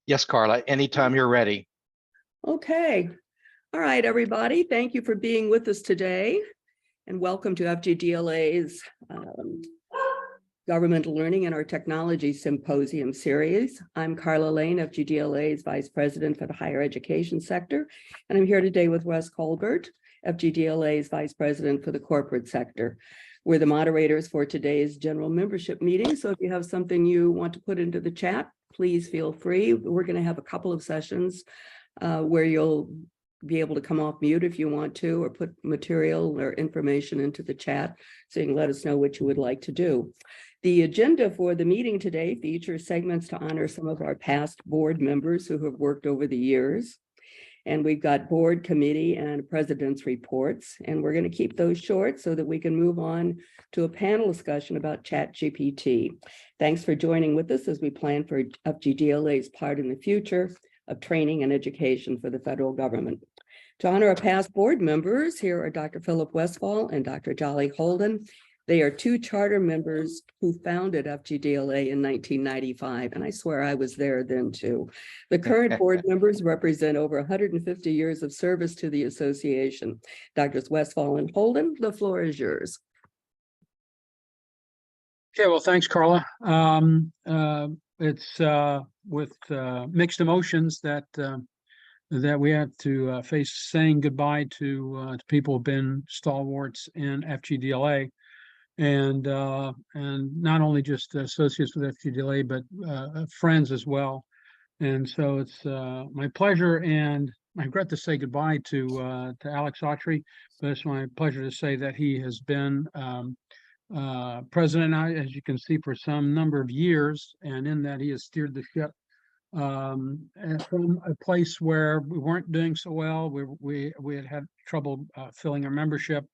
Yes, Carla, anytime you're ready. Okay. All right, everybody. Thank you for being with us today. And welcome to FGDLA's Governmental Learning and Our Technology Symposium series. I'm Carla Lane, FGDLA's Vice President for the Higher Education Sector. And I'm here today with Russ Colbert, FGDLA's Vice President for the Corporate Sector. We're the moderators for today's general membership meeting. So if you have something you want to put into the chat, please feel free. We're going to have a couple of sessions where you'll be able to come off mute if you want to, or put material or information into the chat so you can let us know what you would like to do. The agenda for the meeting today features segments to honor some of our past board members who have worked over the years. And we've got board, committee, and president's reports. And we're going to keep those short so that we can move on to a panel discussion about ChatGPT. Thanks for joining with us as we plan for FGDLA's part in the future of training and education for the federal government. To honor our past board members, here are Dr. Philip Westphal and Dr. Jolly Holden. They are two charter members who founded FGDLA in 1995, and I swear I was there then too. The current board members represent over 150 years of service to the association. Drs. Westphal and Holden, the floor is yours. Okay, well, thanks, Carla. It's with mixed emotions that we have to face saying goodbye to people who've been stalwarts in FGDLA. And not only just associates with FGDLA, but friends as well. And so it's my pleasure, and I regret to say goodbye to Alex Autry, but it's my pleasure to say that he has been president, as you can see, for some number of years, and in that he has steered the ship from a place where we weren't doing so well. We had trouble filling our membership.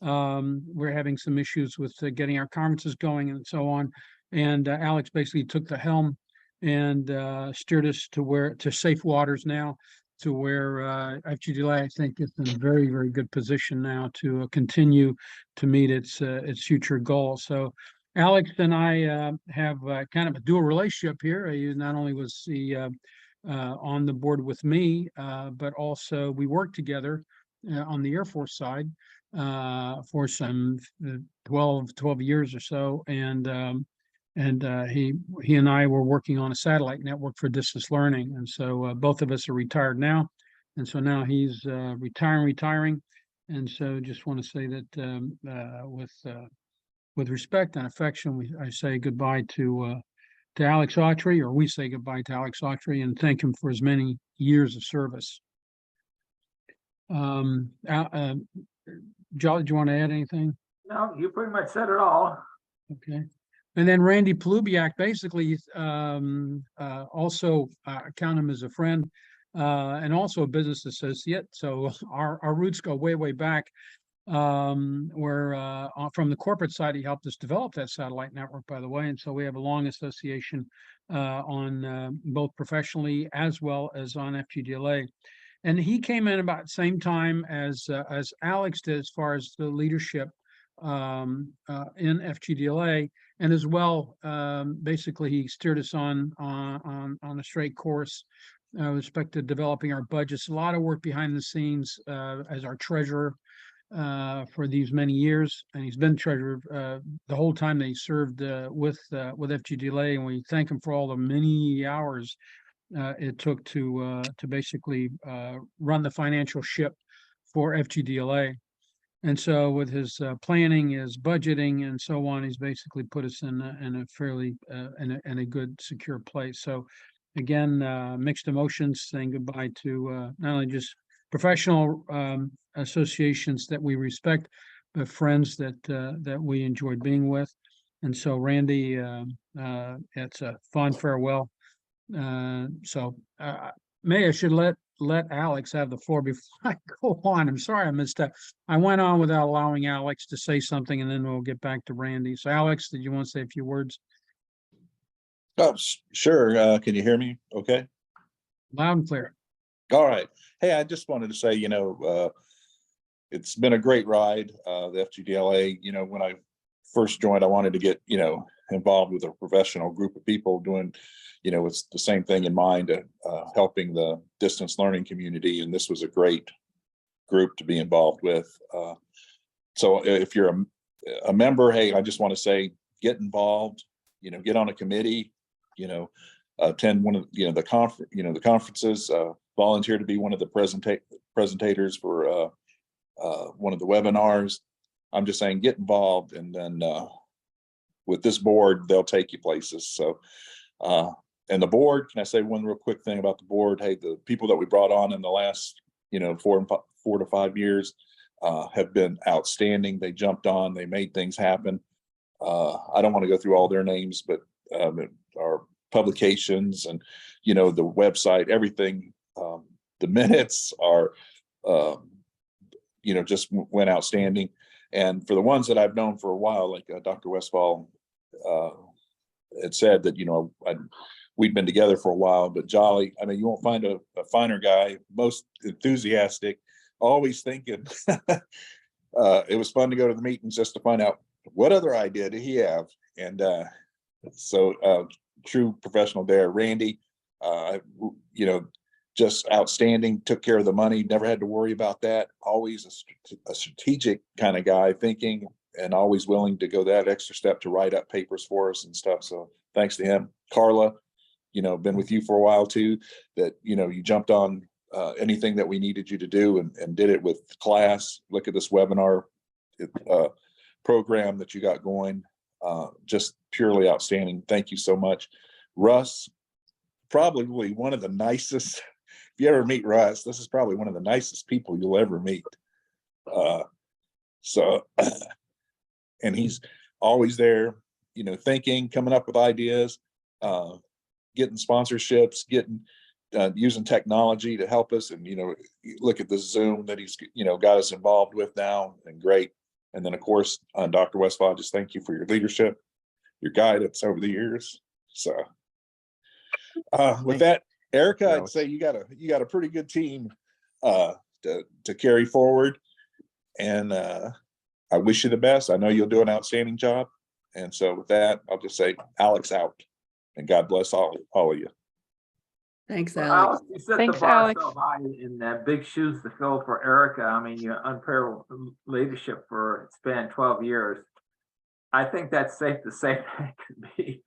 We're having some issues with getting our conferences going and so on. And Alex basically took the helm and steered us to safe waters now, to where FGDLA, I think, is in a very, very good position now to continue to meet its future goals. So Alex and I have kind of a dual relationship here. He not only was he on the board with me, but also we worked together on the Air Force side for some 12 years or so, and he and I were working on a satellite network for distance learning, and so both of us are retired now, and so now he's retiring, and so just want to say that with respect and affection, I say goodbye to Alex Autry, or we say goodbye to Alex Autry, and thank him for his many years of service. Jolly, do you want to add anything? No, you pretty much said it all. Okay. And then Randy Palubiak, basically, also count him as a friend and also a business associate. So our roots go way, way back, where from the corporate side, he helped us develop that satellite network, by the way. And so we have a long association on both professionally as well as on FGDLA. And he came in about the same time as Alex did, as far as the leadership in FGDLA, and as well, basically he steered us on a straight course with respect to developing our budgets. A lot of work behind the scenes as our treasurer for these many years, and he's been treasurer the whole time that he served with FGDLA, and we thank him for all the many hours it took to basically run the financial ship for FGDLA. And so with his planning, his budgeting, and so on, he's basically put us in a fairly in a good, secure place. So again, mixed emotions, saying goodbye to not only just professional associations that we respect, but friends that we enjoyed being with. And so Randy, it's a fond farewell. So maybe I should let Alex have the floor before I go on. I'm sorry I missed that. I went on without allowing Alex to say something, and then we'll get back to Randy. So Alex, did you want to say a few words? Oh, sure. Can you hear me okay? Loud and clear. All right. Hey, I just wanted to say, it's been a great ride. The FGDLA, when I first joined, I wanted to get, involved with a professional group of people doing, it's the same thing in mind, helping the distance learning community. And this was a great group to be involved with. So if you're a member, hey, I just want to say, get involved, get on a committee, attend one of, the conferences, volunteer to be one of the presentators for one of the webinars. I'm just saying, get involved, and then with this board, they'll take you places. So, and the board, can I say one real quick thing about the board? Hey, the people that we brought on in the last, 4 to 5 years have been outstanding. They jumped on, they made things happen. I don't want to go through all their names, but our publications and, the website, everything, the minutes are, just went outstanding. And for the ones that I've known for a while, like Dr. Westfall had said that, we'd been together for a while, but Jolly, I mean, you won't find a finer guy, most enthusiastic, always thinking. It was fun to go to the meetings just to find out what other idea did he have. And so true professional there. Randy, just outstanding, took care of the money, never had to worry about that. Always a strategic kind of guy, thinking and always willing to go that extra step to write up papers for us and stuff. So thanks to him. Carla, been with you for a while too, that, you jumped on anything that we needed you to do and did it with class. Look at this webinar program that you got going. Just purely outstanding. Thank you so much. Russ, probably one of the nicest. If you ever meet Russ, this is probably one of the nicest people you'll ever meet. And he's always there, thinking, coming up with ideas, getting sponsorships, using technology to help us. And, look at the Zoom that he's, got us involved with now, and great. And then of course, Dr. Westfall, just thank you for your leadership, your guidance over the years. So with that, Erica, I'd say you got a pretty good team to carry forward. And I wish you the best. I know you'll do an outstanding job. And so with that, I'll just say Alex out, and God bless all of you. Thanks, Well, Alex. Alex, you set Thanks, the bar Alex. so high, in big shoes to fill for Erica. I mean, your unparalleled leadership for a span 12 years. I think that's safe to say that could be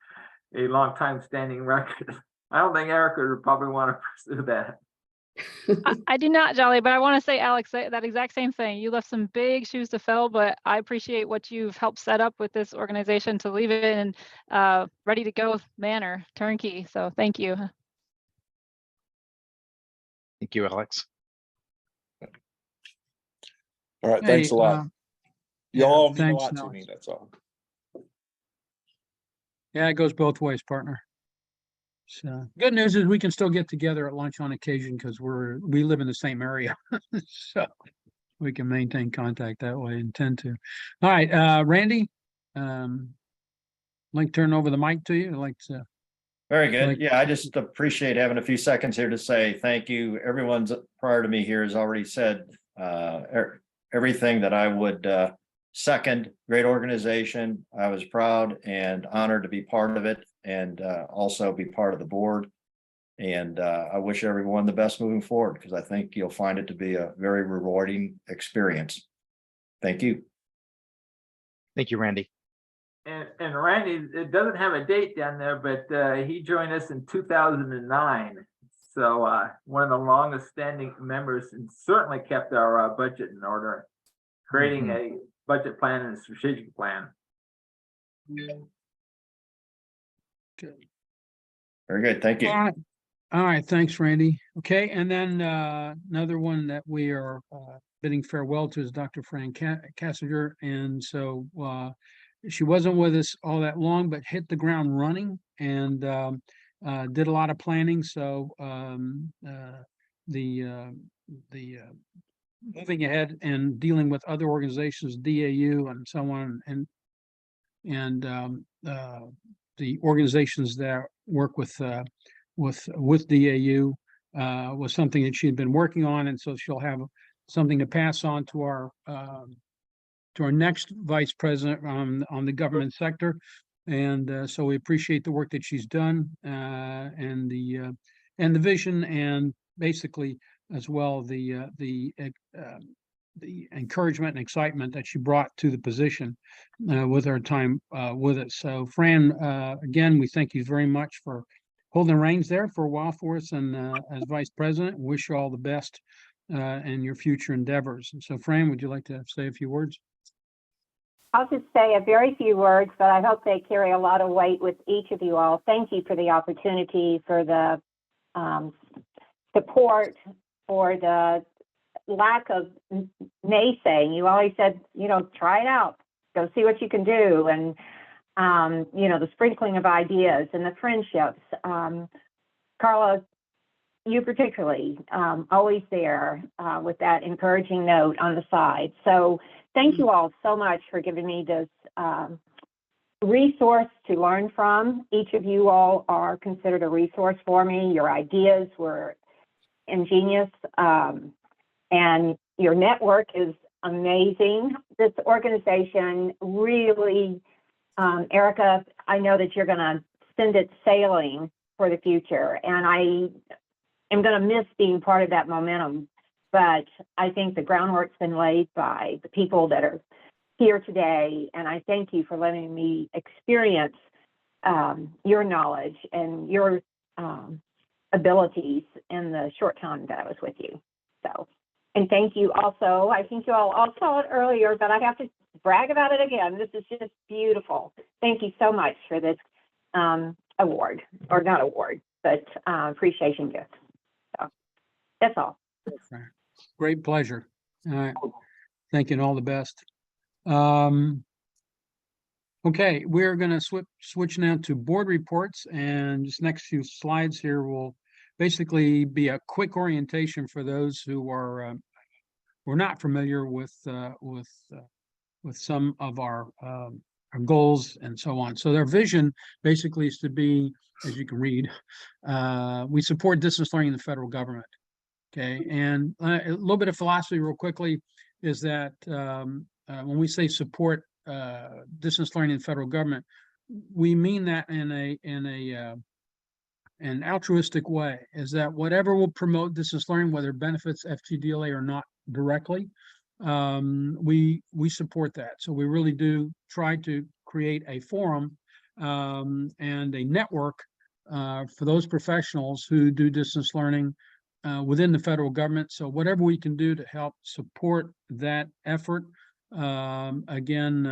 a long time standing record. I don't think Erica would probably want to pursue that. I do not, Jolly, but I want to say, Alex, that exact same thing. You left some big shoes to fill, but I appreciate what you've helped set up with this organization to leave it in ready to go manner, turnkey. So thank you. Thank you, Alex. All right. Thanks a lot. You yeah, all mean a thanks, lot to Alex. me. That's all. Yeah, it goes both ways, partner. So good news is we can still get together at lunch on occasion because we live in the same area. So we can maintain contact that way and tend to. All right, Randy, like to turn over the mic to you. I'd like to. Very good. Like- Yeah, I just appreciate having a few seconds here to say thank you. Everyone's prior to me here has already said everything that I would second. Great organization. I was proud and honored to be part of it, and also be part of the board. And I wish everyone the best moving forward, because I think you'll find it to be a very rewarding experience. Thank you. Thank you, Randy. And Randy, it doesn't have a date down there, but he joined us in 2009. So one of the longest standing members, and certainly kept our budget in order, creating a budget plan and a strategic plan. Very good. Thank you. All right, thanks, Randy. Okay, and then another one that we are bidding farewell to is Dr. Fran Cassinger. And so she wasn't with us all that long, but hit the ground running and did a lot of planning. So the moving ahead and dealing with other organizations, DAU and so on, and the organizations that work with DAU was something that she had been working on, and so she'll have something to pass on to our next vice president on the government sector. And so we appreciate the work that she's done, and the vision, and basically as well the encouragement and excitement that she brought to the position with her time with us. So Fran, again, we thank you very much for holding the reins there for a while for us, and as vice president, wish you all the best in your future endeavors. And so Fran, would you like to say a few words? I'll just say a very few words, but I hope they carry a lot of weight with each of you all. Thank you for the opportunity, for the support, for the lack of naysaying. You always said, try it out, go see what you can do. And, the sprinkling of ideas and the friendships. Carla, you particularly, always there with that encouraging note on the side. So thank you all so much for giving me this resource to learn from. Each of you all are considered a resource for me. Your ideas were ingenious, and your network is amazing. This organization really, Erica, I know that you're going to send it sailing for the future, and I am going to miss being part of that momentum. But I think the groundwork's been laid by the people that are here today, and I thank you for letting me experience your knowledge and your abilities in the short time that I was with you. So, and thank you also. I think you all saw it earlier, but I have to brag about it again. This is just beautiful. Thank you so much for this award, or not award, but appreciation gift. So that's all. Great pleasure. All right. Thank you and all the best. Okay, we're going to switch now to board reports, and this next few slides here will basically be a quick orientation for those who are not familiar with some of our goals and so on. So their vision basically is to be, as you can read, we support distance learning in the federal government. Okay, and a little bit of philosophy real quickly is that when we say support distance learning in the federal government, we mean that in an altruistic way, is that whatever will promote distance learning, whether it benefits FGDLA or not directly, we support that. So we really do try to create a forum and a network for those professionals who do distance learning within the federal government. So whatever we can do to help support that effort. Again,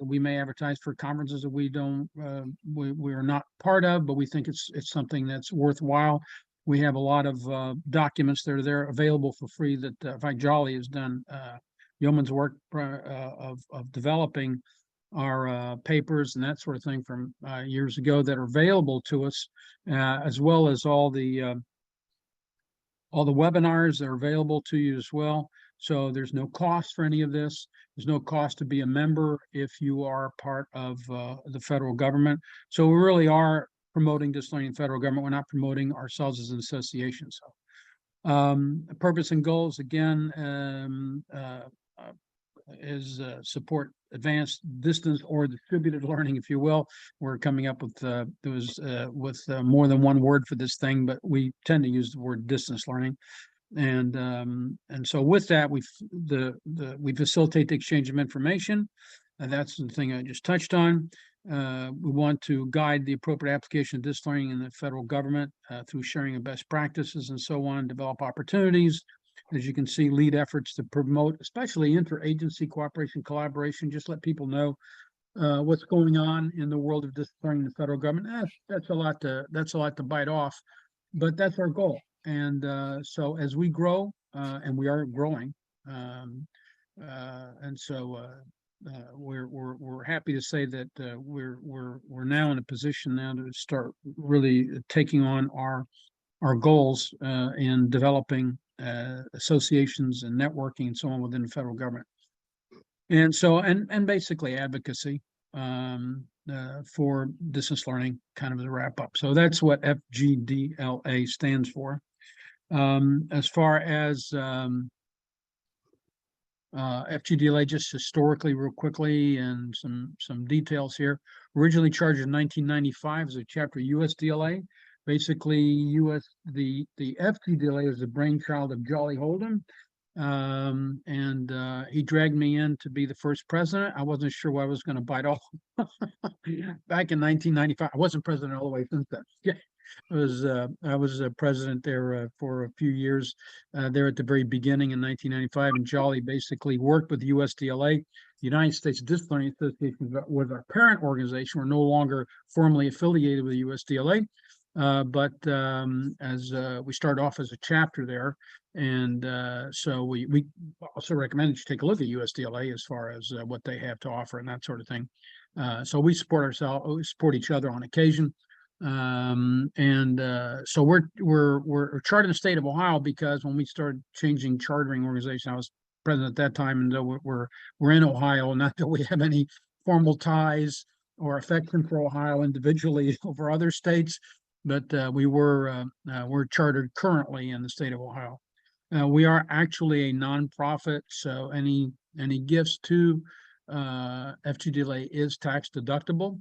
we may advertise for conferences that we are not part of, but we think it's something that's worthwhile. We have a lot of documents that are there available for free that Vice Jolly has done yeoman's work of developing our papers and that sort of thing from years ago that are available to us, as well as all the webinars that are available to you as well. So there's no cost for any of this. There's no cost to be a member if you are part of the federal government. So we really are promoting distance learning in the federal government. We're not promoting ourselves as an association. So purpose and goals, again, is support advanced distance or distributed learning, if you will. We're coming up with more than one word for this thing, but we tend to use the word distance learning. And so with that, we facilitate the exchange of information, and that's the thing I just touched on. We want to guide the appropriate application of distance learning in the federal government through sharing of best practices and so on, develop opportunities. As you can see, lead efforts to promote, especially interagency cooperation, collaboration, just let people know what's going on in the world of distance learning in the federal government. That's a lot to bite off, but that's our goal. And so as we grow, and we are growing, and so we're happy to say that we're now in a position now to start really taking on our goals in developing associations and networking and so on within the federal government. And so and basically advocacy for distance learning, kind of as a wrap up. So that's what FGDLA stands for. As far as FGDLA, just historically, real quickly, and some details here. Originally charged in 1995 as a chapter USDLA. Basically, the FGDLA is the brainchild of Jolly Holden. He dragged me in to be the first president. I wasn't sure what I was going to bite off. Back in 1995, I wasn't president all the way since then. Yeah. I was a president there for a few years there at the very beginning in 1995, and Jolly basically worked with the USDLA, United States Distance Learning Association, was our parent organization. We're no longer formally affiliated with the USDLA, but as we started off as a chapter there, and so we also recommend that you take a look at USDLA as far as what they have to offer and that sort of thing. So we support each other on occasion. So we're chartered in the state of Ohio because when we started changing chartering organization, I was president at that time, and though we're in Ohio, not that we have any formal ties or affection for Ohio individually over other states, but we're chartered currently in the state of Ohio. We are actually a nonprofit, so any gifts to FGDLA is tax deductible.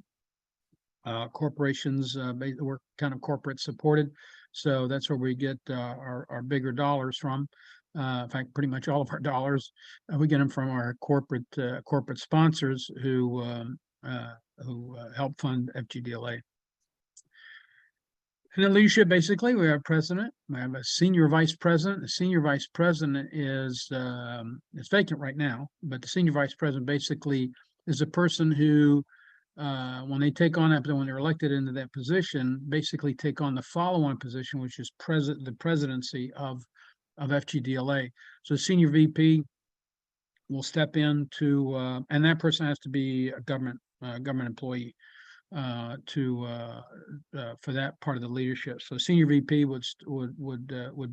Corporations, we're kind of corporate supported, so that's where we get our bigger dollars from. In fact, pretty much all of our dollars we get them from our corporate sponsors who help fund FGDLA. And then leadership, basically, we have president, we have a senior vice president. The senior vice president is it's vacant right now, but the senior vice president basically is a person who when they take on that, when they're elected into that position, basically take on the follow-on position, which is the presidency of FGDLA. So the senior VP will step in to, and that person has to be a government employee for that part of the leadership. So senior VP would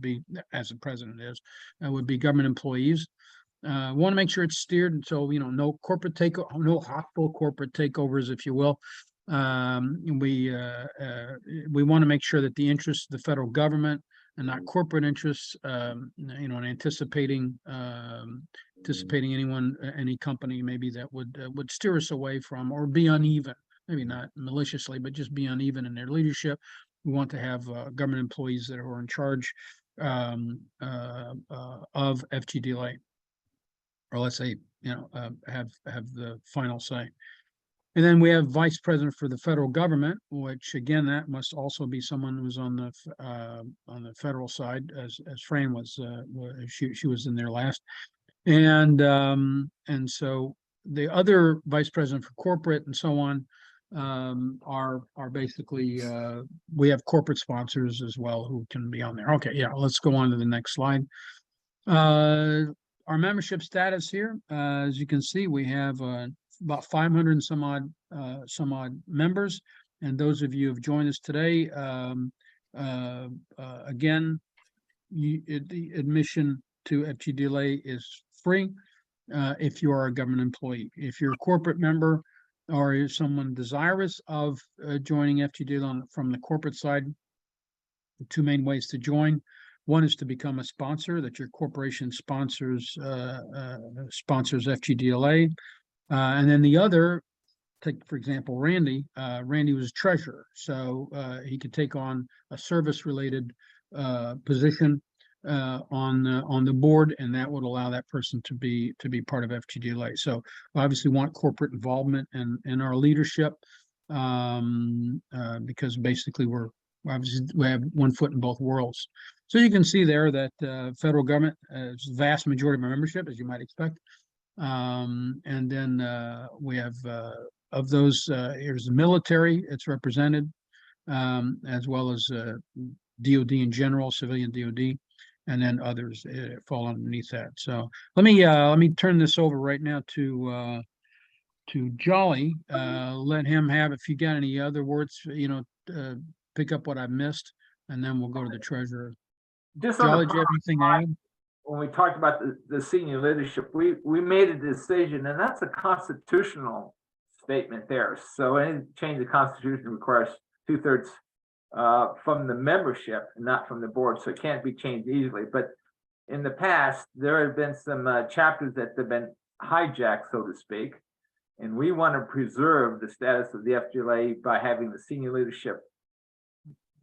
be, as the president is, would be government employees. Want to make sure it's steered, and so no corporate no hostile corporate takeovers, if you will. We want to make sure that the interests of the federal government and not corporate interests, and anticipating any company maybe that would steer us away from or be uneven, maybe not maliciously, but just be uneven in their leadership. We want to have government employees that are in charge of FGDLA. Or let's say, have the final say. And then we have vice president for the federal government, which again, that must also be someone who's on the federal side, as Fran was, she was in there last. And so the other vice president for corporate and so on are basically, we have corporate sponsors as well who can be on there. Okay, yeah, let's go on to the next slide. Our membership status here, as you can see, we have about 500 and some odd members. And those of you who have joined us today, again, the admission to FGDLA is free if you are a government employee. If you're a corporate member or is someone desirous of joining FGDLA from the corporate side, the two main ways to join. One is to become a sponsor, that your corporation sponsors FGDLA. And then the other, take, for example, Randy. Randy was treasurer, so he could take on a service-related position on the board, and that would allow that person to be part of FGDLA. So we obviously want corporate involvement in our leadership because basically we have one foot in both worlds. So you can see there that federal government is the vast majority of our membership, as you might expect. And then we have of those, here's the military, it's represented, as well as DOD in general, civilian DOD, and then others fall underneath that. So let me turn this over right now to Jolly. Let him have, if you got any other words, pick up what I missed, and then we'll go to the treasurer. Just Jolly, do you have anything to add? When we talked about the senior leadership, we made a decision, and that's a constitutional statement there. So any change of constitution requires 2/3 from the membership, not from the board. So it can't be changed easily. But in the past, there have been some chapters that have been hijacked, so to speak. And we want to preserve the status of the FGDLA by having the senior leadership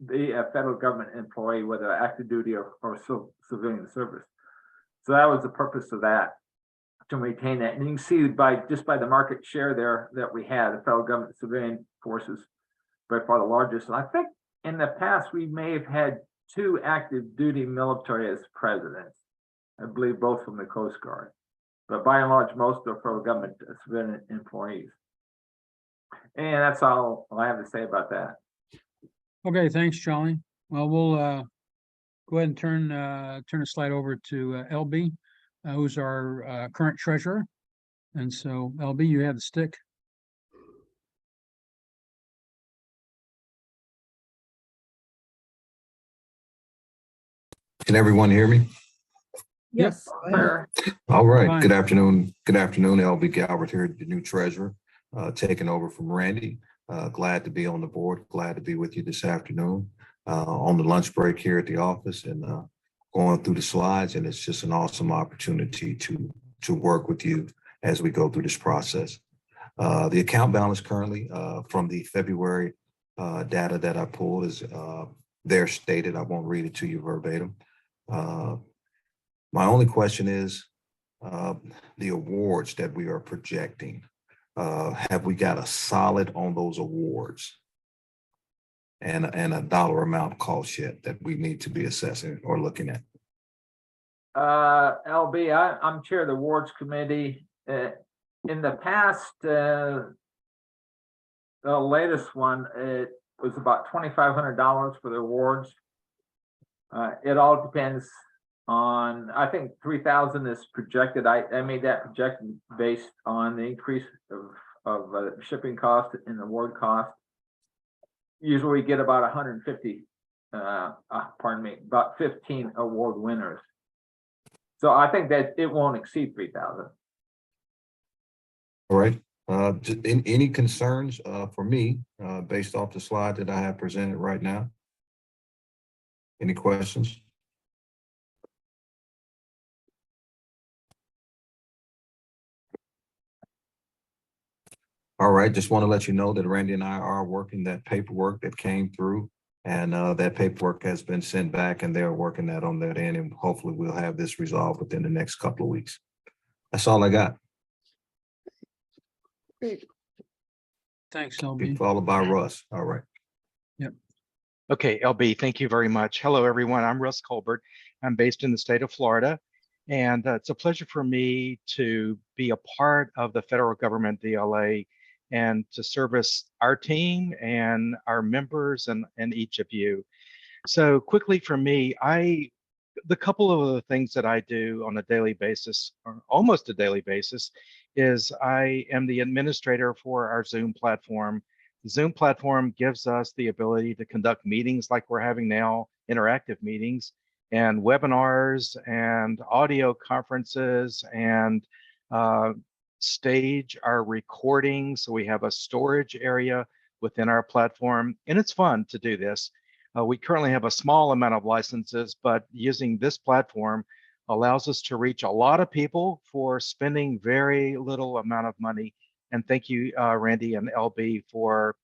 be a federal government employee, whether active duty or civilian service. So that was the purpose of that, to maintain that. And you can see just by the market share there that we had, the federal government civilian forces by far the largest. And I think in the past, we may have had 2 active duty military as presidents. I believe both from the Coast Guard. But by and large, most are federal government civilian employees. And that's all I have to say about that. Okay, thanks, Charlie. Well, we'll go ahead and turn the slide over to LB, who's our current treasurer. And so, LB, you have the stick. Can everyone hear me? Yes. Fair. All right. Fine. Good afternoon. Good afternoon. LB Galbert here, the new treasurer, taking over from Randy. Glad to be on the board. Glad to be with you this afternoon on the lunch break here at the office and going through the slides. And it's just an awesome opportunity to work with you as we go through this process. The account balance currently from the February data that I pulled is there stated. I won't read it to you verbatim. My only question is the awards that we are projecting. Have we got a solid on those awards and a dollar amount cost yet that we need to be assessing or looking at? LB, I'm chair of the awards committee. In the past, the latest one, it was about $2,500 for the awards. It all depends on, I think 3,000 is projected. I made that projection based on the increase of shipping cost and award cost. Usually we get about 150, about 15 award winners. So I think that it won't exceed 3,000. All right. Any concerns for me based off the slide that I have presented right now? Any questions? All right, just want to let you know that Randy and I are working that paperwork that came through, and that paperwork has been sent back and they're working that on that end, and hopefully we'll have this resolved within the next couple of weeks. That's all I got. Great. Thanks, Be LB. followed by Russ. All right. Okay, LB, thank you very much. Hello, everyone. I'm Russ Colbert. I'm based in the state of Florida, and it's a pleasure for me to be a part of the federal government DLA and to service our team and our members and each of you. So quickly for me, the couple of the things that I do on a daily basis, or almost a daily basis, is I am the administrator for our Zoom platform. The Zoom platform gives us the ability to conduct meetings like we're having now, interactive meetings, and webinars and audio conferences, and stage our recordings. So we have a storage area within our platform, and it's fun to do this. We currently have a small amount of licenses, but using this platform allows us to reach a lot of people for spending very little amount of money. And thank you, Randy and LB, for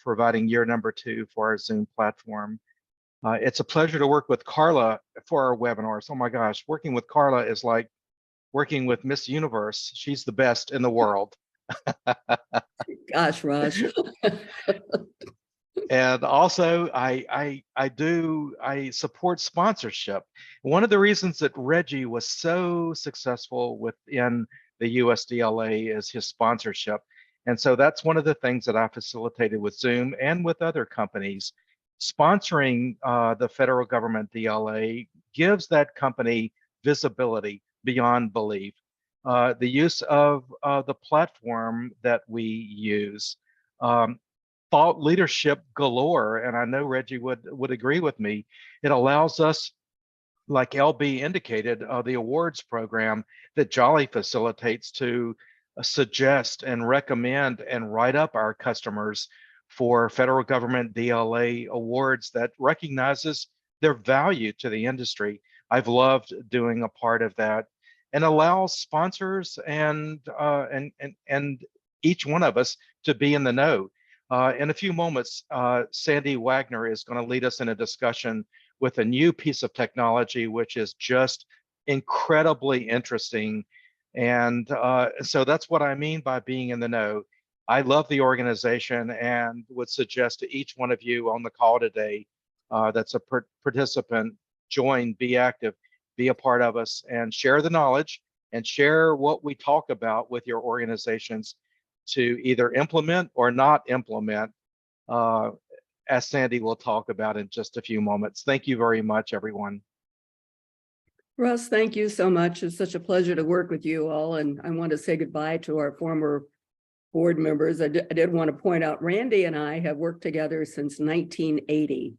providing year number 2 for our Zoom platform. It's a pleasure to work with Carla for our webinars. Oh my gosh, working with Carla is like working with Miss Universe. She's the best in the world. Gosh, Russ. And also, I support sponsorship. One of the reasons that Reggie was so successful within the USDLA is his sponsorship. And so that's one of the things that I facilitated with Zoom and with other companies. Sponsoring the federal government DLA gives that company visibility beyond belief. The use of the platform that we use, thought leadership galore, and I know Reggie would agree with me. It allows us, like LB indicated, the awards program that Jolly facilitates to suggest and recommend and write up our customers for federal government DLA awards that recognizes their value to the industry. I've loved doing a part of that, and allows sponsors and each one of us to be in the know. In a few moments, Sandy Wagner is going to lead us in a discussion with a new piece of technology, which is just incredibly interesting. And so that's what I mean by being in the know. I love the organization and would suggest to each one of you on the call today that's a participant, join, be active, be a part of us, and share the knowledge and share what we talk about with your organizations to either implement or not implement, as Sandy will talk about in just a few moments. Thank you very much, everyone. Russ, thank you so much. It's such a pleasure to work with you all. And I want to say goodbye to our former board members. I did want to point out, Randy and I have worked together since 1980.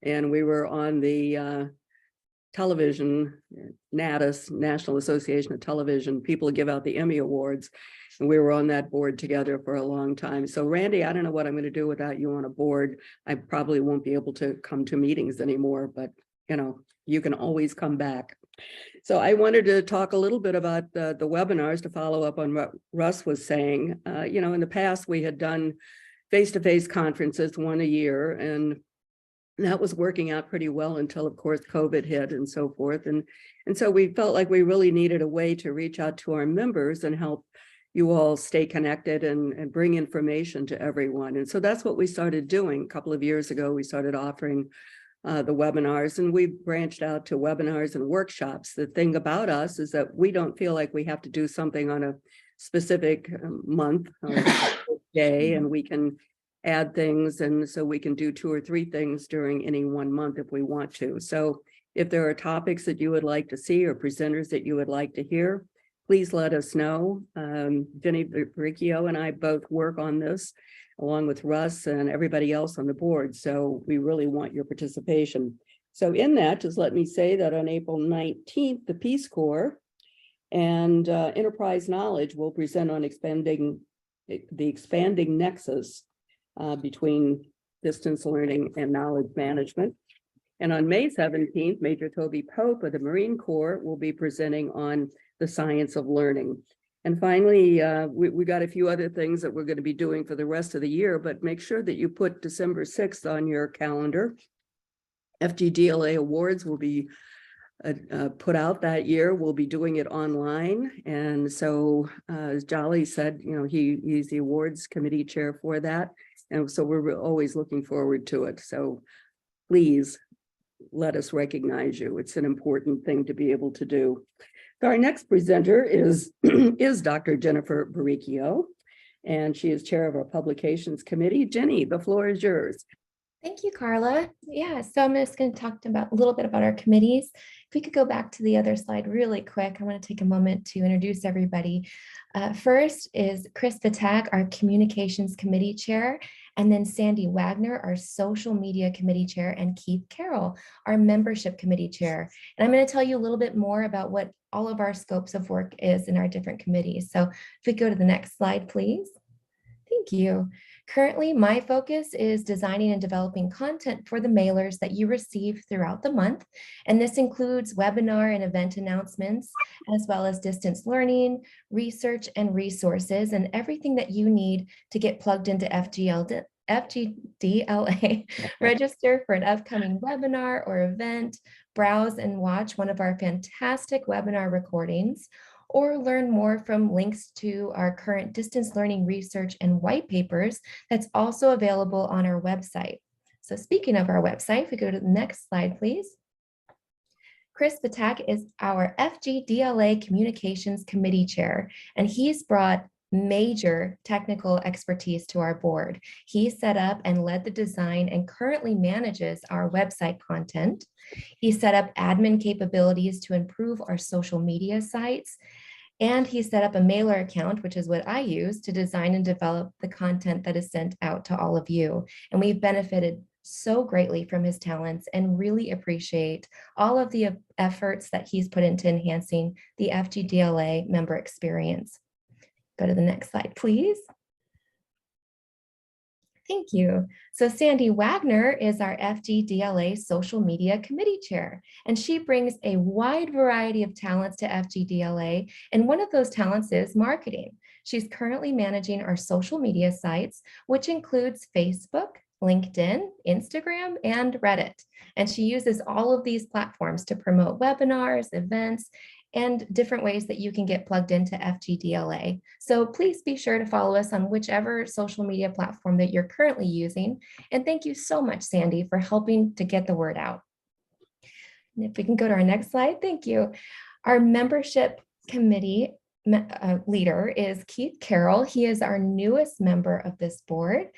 And we were on the television, NATAS, National Association of Television. People give out the Emmy Awards. And we were on that board together for a long time. So Randy, I don't know what I'm going to do without you on a board. I probably won't be able to come to meetings anymore, but you know, you can always come back. So I wanted to talk a little bit about the webinars to follow up on what Russ was saying. You know, in the past, we had done face-to-face conferences, one a year, and that was working out pretty well until, of course, COVID hit and so forth. And so we felt like we really needed a way to reach out to our members and help you all stay connected and bring information to everyone. And so that's what we started doing. A couple of years ago, we started offering the webinars, and we branched out to webinars and workshops. The thing about us is that we don't feel like we have to do something on a specific month or day, and we can add things, and so we can do 2 or 3 things during any one month if we want to. So if there are topics that you would like to see or presenters that you would like to hear, please let us know. Vinny Baricchio and I both work on this, along with Russ and everybody else on the board. So we really want your participation. So in that, just let me say that on April 19th, the Peace Corps and Enterprise Knowledge will present on expanding nexus between distance learning and knowledge management. And on May 17th, Major Toby Pope of the Marine Corps will be presenting on the science of learning. And finally, we got a few other things that we're going to be doing for the rest of the year, but make sure that you put December 6th on your calendar. FGDLA Awards will be put out that year. We'll be doing it online. And so as Jolly said, you know, he's the awards committee chair for that. And so we're always looking forward to it. So please let us recognize you. It's an important thing to be able to do. So our next presenter is Dr. Jennifer Baricchio, and she is chair of our publications committee. Jenny, the floor is yours. Thank you, Carla. Yeah, so I'm just going to talk about a little bit about our committees. If we could go back to the other slide really quick, I want to take a moment to introduce everybody. First is Chris Patak, our communications committee chair, and then Sandy Wagner, our social media committee chair, and Keith Carroll, our membership committee chair. And I'm going to tell you a little bit more about what all of our scopes of work is in our different committees. So if we go to the next slide, please. Thank you. Currently, my focus is designing and developing content for the mailers that you receive throughout the month. And this includes webinar and event announcements, as well as distance learning, research and resources, and everything that you need to get plugged into FGDLA, register for an upcoming webinar or event, browse and watch one of our fantastic webinar recordings, or learn more from links to our current distance learning research and white papers that's also available on our website. So speaking of our website, if we go to the next slide, please. Chris Patak is our FGDLA Communications Committee Chair, and he's brought major technical expertise to our board. He set up and led the design and currently manages our website content. He set up admin capabilities to improve our social media sites. And he set up a mailer account, which is what I use to design and develop the content that is sent out to all of you. And we've benefited so greatly from his talents and really appreciate all of the efforts that he's put into enhancing the FGDLA member experience. Go to the next slide, please. Thank you. So Sandy Wagner is our FGDLA Social Media Committee Chair, and she brings a wide variety of talents to FGDLA, and one of those talents is marketing. She's currently managing our social media sites, which includes Facebook, LinkedIn, Instagram, and Reddit. And she uses all of these platforms to promote webinars, events, and different ways that you can get plugged into FGDLA. So please be sure to follow us on whichever social media platform that you're currently using. And thank you so much, Sandy, for helping to get the word out. And if we can go to our next slide, thank you. Our membership committee leader is Keith Carroll. He is our newest member of this board.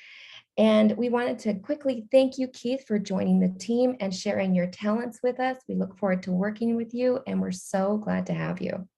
And we wanted to quickly thank you, Keith, for joining the team and sharing your talents with us. We look forward to working with you, and we're so glad to have you.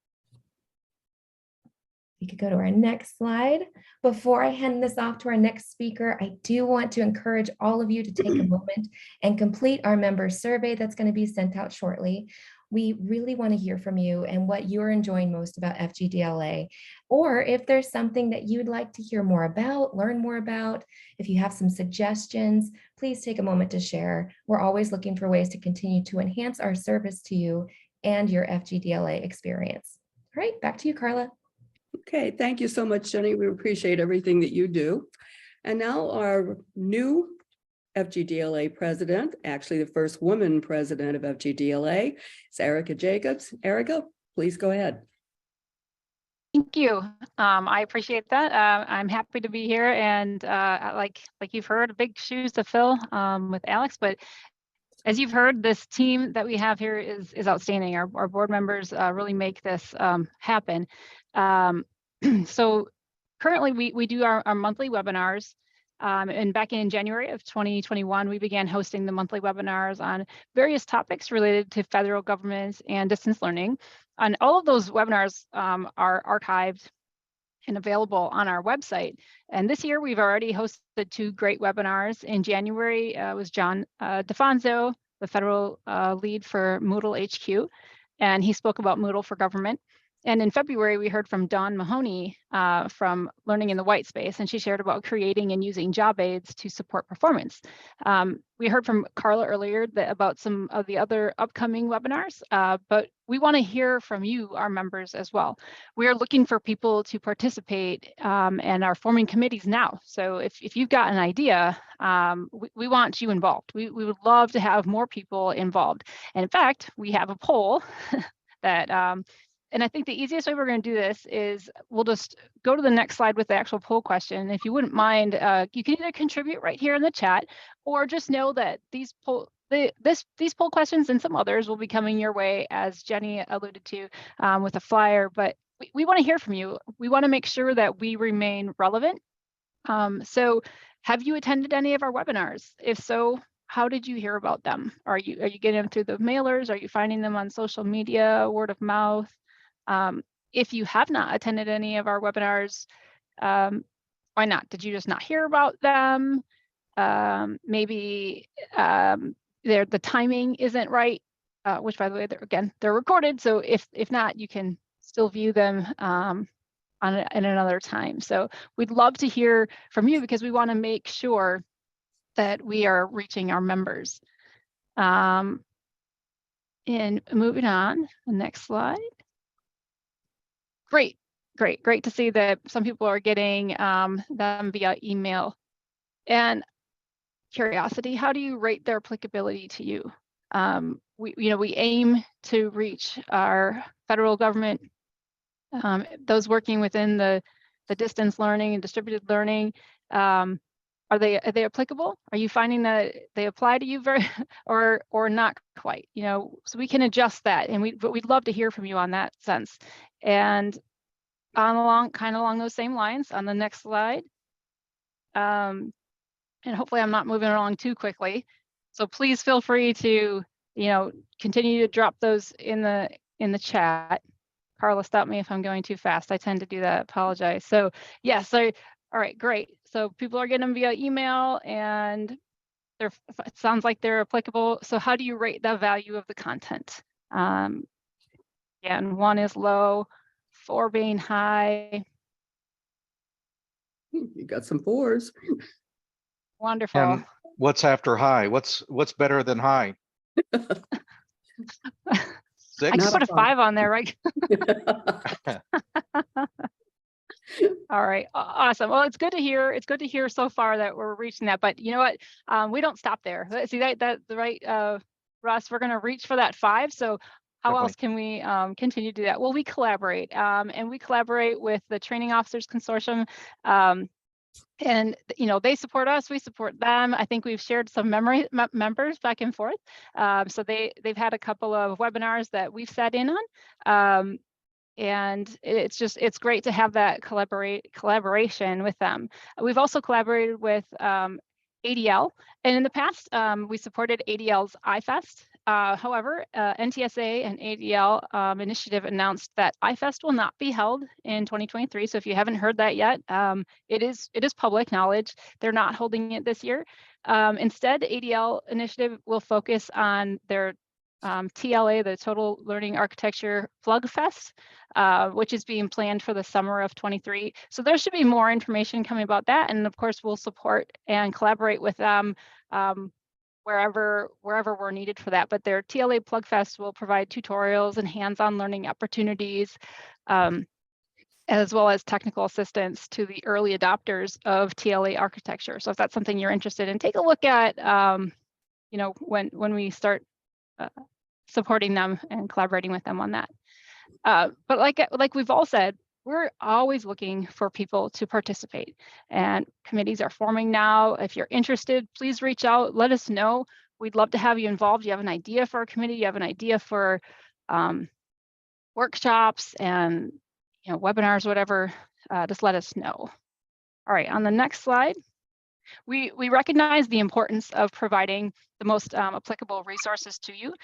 We could go to our next slide. Before I hand this off to our next speaker, I do want to encourage all of you to take a moment and complete our member survey that's going to be sent out shortly. We really want to hear from you and what you're enjoying most about FGDLA, or if there's something that you'd like to hear more about, learn more about. If you have some suggestions, please take a moment to share. We're always looking for ways to continue to enhance our service to you and your FGDLA experience. All right, back to you, Carla. Okay, thank you so much, Jenny. We appreciate everything that you do. And now our new FGDLA president, actually the first woman president of FGDLA, is Erica Jacobs. Erica, please go ahead. Thank you. I appreciate that. I'm happy to be here, and like you've heard, big shoes to fill with Alex. But as you've heard, this team that we have here is outstanding. Our board members really make this happen. So currently, we do our monthly webinars. And back in January of 2021, we began hosting the monthly webinars on various topics related to federal government and distance learning. And all of those webinars are archived and available on our website. And this year, we've already hosted 2 great webinars. In January was John DeFonso, the federal lead for Moodle HQ, and he spoke about Moodle for government. And in February, we heard from Dawn Mahoney from Learning in the White Space, and she shared about creating and using job aids to support performance. We heard from Carla earlier about some of the other upcoming webinars, but we want to hear from you, our members, as well. We are looking for people to participate and are forming committees now. So if you've got an idea, we want you involved. We would love to have more people involved. And in fact, we have a poll that and I think the easiest way we're going to do this is we'll just go to the next slide with the actual poll question. If you wouldn't mind, you can either contribute right here in the chat, or just know that these poll questions and some others will be coming your way, as Jenny alluded to with a flyer. But we want to hear from you. We want to make sure that we remain relevant. So have you attended any of our webinars? If so, how did you hear about them? Are you getting them through the mailers? Are you finding them on social media, word of mouth? If you have not attended any of our webinars, why not? Did you just not hear about them? Maybe the timing isn't right, which, by the way, they're recorded. So if not, you can still view them in another time. So we'd love to hear from you, because we want to make sure that we are reaching our members. And moving on, the next slide. Great to see that some people are getting them via email. And curiosity, how do you rate their applicability to you? We aim to reach our federal government, those working within the distance learning and distributed learning. Are they applicable? Are you finding that they apply to you or not quite? So we can adjust that, and we'd love to hear from you on that sense. And along those same lines, on the next slide, and hopefully I'm not moving along too quickly. So please feel free to continue to drop those in the chat. Carla, stop me if I'm going too fast. I tend to do that. Apologize. So yeah. So all right, great. So people are getting them via email, and it sounds like they're applicable. So how do you rate the value of the content? And 1 is low, 4 being high. You got some 4s. Wonderful. And what's after high? What's better than high? I Six? could Not put a a 5 on there, right? All right, awesome. Well, it's good to hear. It's good to hear so far that we're reaching that. But you know what? We don't stop there. See that the right, Russ. We're going to reach for that 5. So how Definitely. else can we continue to do that? Well, we collaborate, and we collaborate with the Training Officers Consortium. And you know, they support us, we support them. I think we've shared some members back and forth. So they've had a couple of webinars that we've sat in on. And it's great to have that collaboration with them. We've also collaborated with ADL, and in the past we supported ADL's iFest. However, NTSA and ADL initiative announced that iFest will not be held in 2023. So if you haven't heard that yet, it is public knowledge. They're not holding it this year. Instead, ADL initiative will focus on their TLA, the Total Learning Architecture Plug Fest, which is being planned for the summer of 23. So there should be more information coming about that. And of course, we'll support and collaborate with them wherever we're needed for that. But their TLA Plug Fest will provide tutorials and hands-on learning opportunities, as well as technical assistance to the early adopters of TLA architecture. So if that's something you're interested in, take a look at, you know, when we start supporting them and collaborating with them on that. But like we've all said, we're always looking for people to participate, and committees are forming now. If you're interested, please reach out, let us know. We'd love to have you involved. You have an idea for a committee, you have an idea for workshops and webinars, whatever, just let us know. All right, on the next slide. We recognize the importance of providing the most applicable resources to you,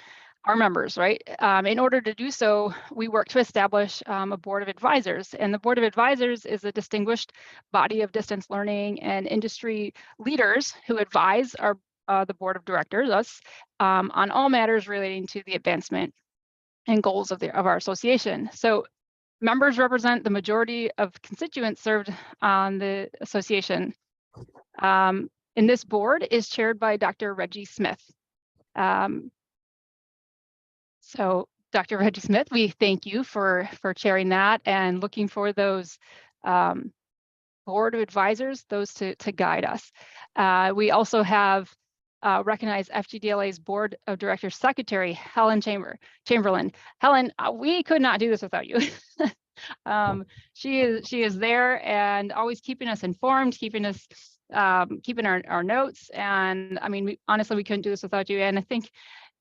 our members, right? In order to do so, we work to establish a board of advisors, and the board of advisors is a distinguished body of distance learning and industry leaders who advise the board of directors, us, on all matters relating to the advancement and goals of our association. So members represent the majority of constituents served on the association. And this board is chaired by Dr. Reggie Smith. So Dr. Reggie Smith, we thank you for chairing that and looking for those board of advisors, those to guide us. We also have recognized FGDLA's Board of Directors Secretary, Helen Chamberlain. Helen, we could not do this without you. She is there and always keeping us informed, keeping us keeping our notes. And I mean, honestly, we couldn't do this without you. And I think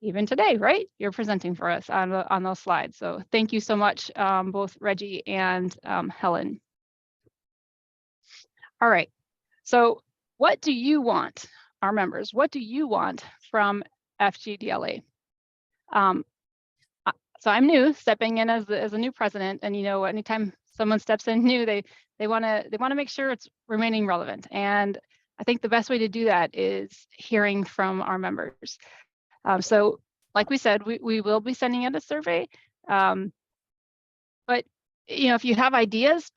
even today, right, you're presenting for us on those slides. So thank you so much, both Reggie and Helen. All right, so what do you want, our members? What do you want from FGDLA? So I'm new, stepping in as a new president, and anytime someone steps in new, they want to make sure it's remaining relevant. And I think the best way to do that is hearing from our members. So like we said, we will be sending out a survey. But if you have ideas,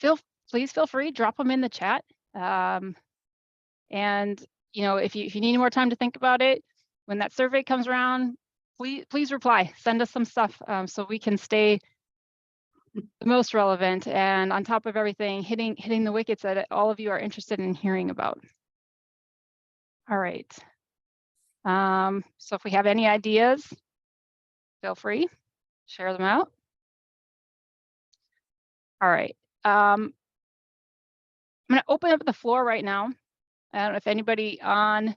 please feel free, drop them in the chat. And if you need more time to think about it, when that survey comes around, please reply, send us some stuff so we can stay the most relevant and on top of everything, hitting the wickets that all of you are interested in hearing about. All right. So if we have any ideas, feel free, share them out. All right. I'm going to open up the floor right now. I don't know if anybody on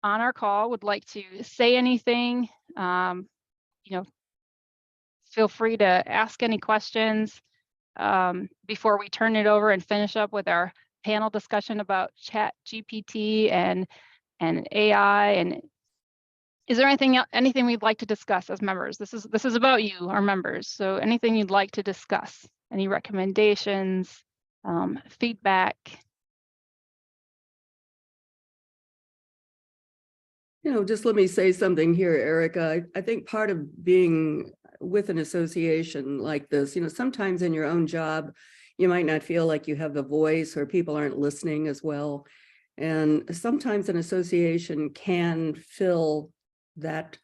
our call would like to say anything. Feel free to ask any questions before we turn it over and finish up with our panel discussion about ChatGPT and AI. And is there anything we'd like to discuss as members? This is about you, our members. So anything you'd like to discuss? Any recommendations, feedback? Just let me say something here, Erica. I think part of being with an association like this, sometimes in your own job, you might not feel like you have the voice or people aren't listening as well. And sometimes an association can fill that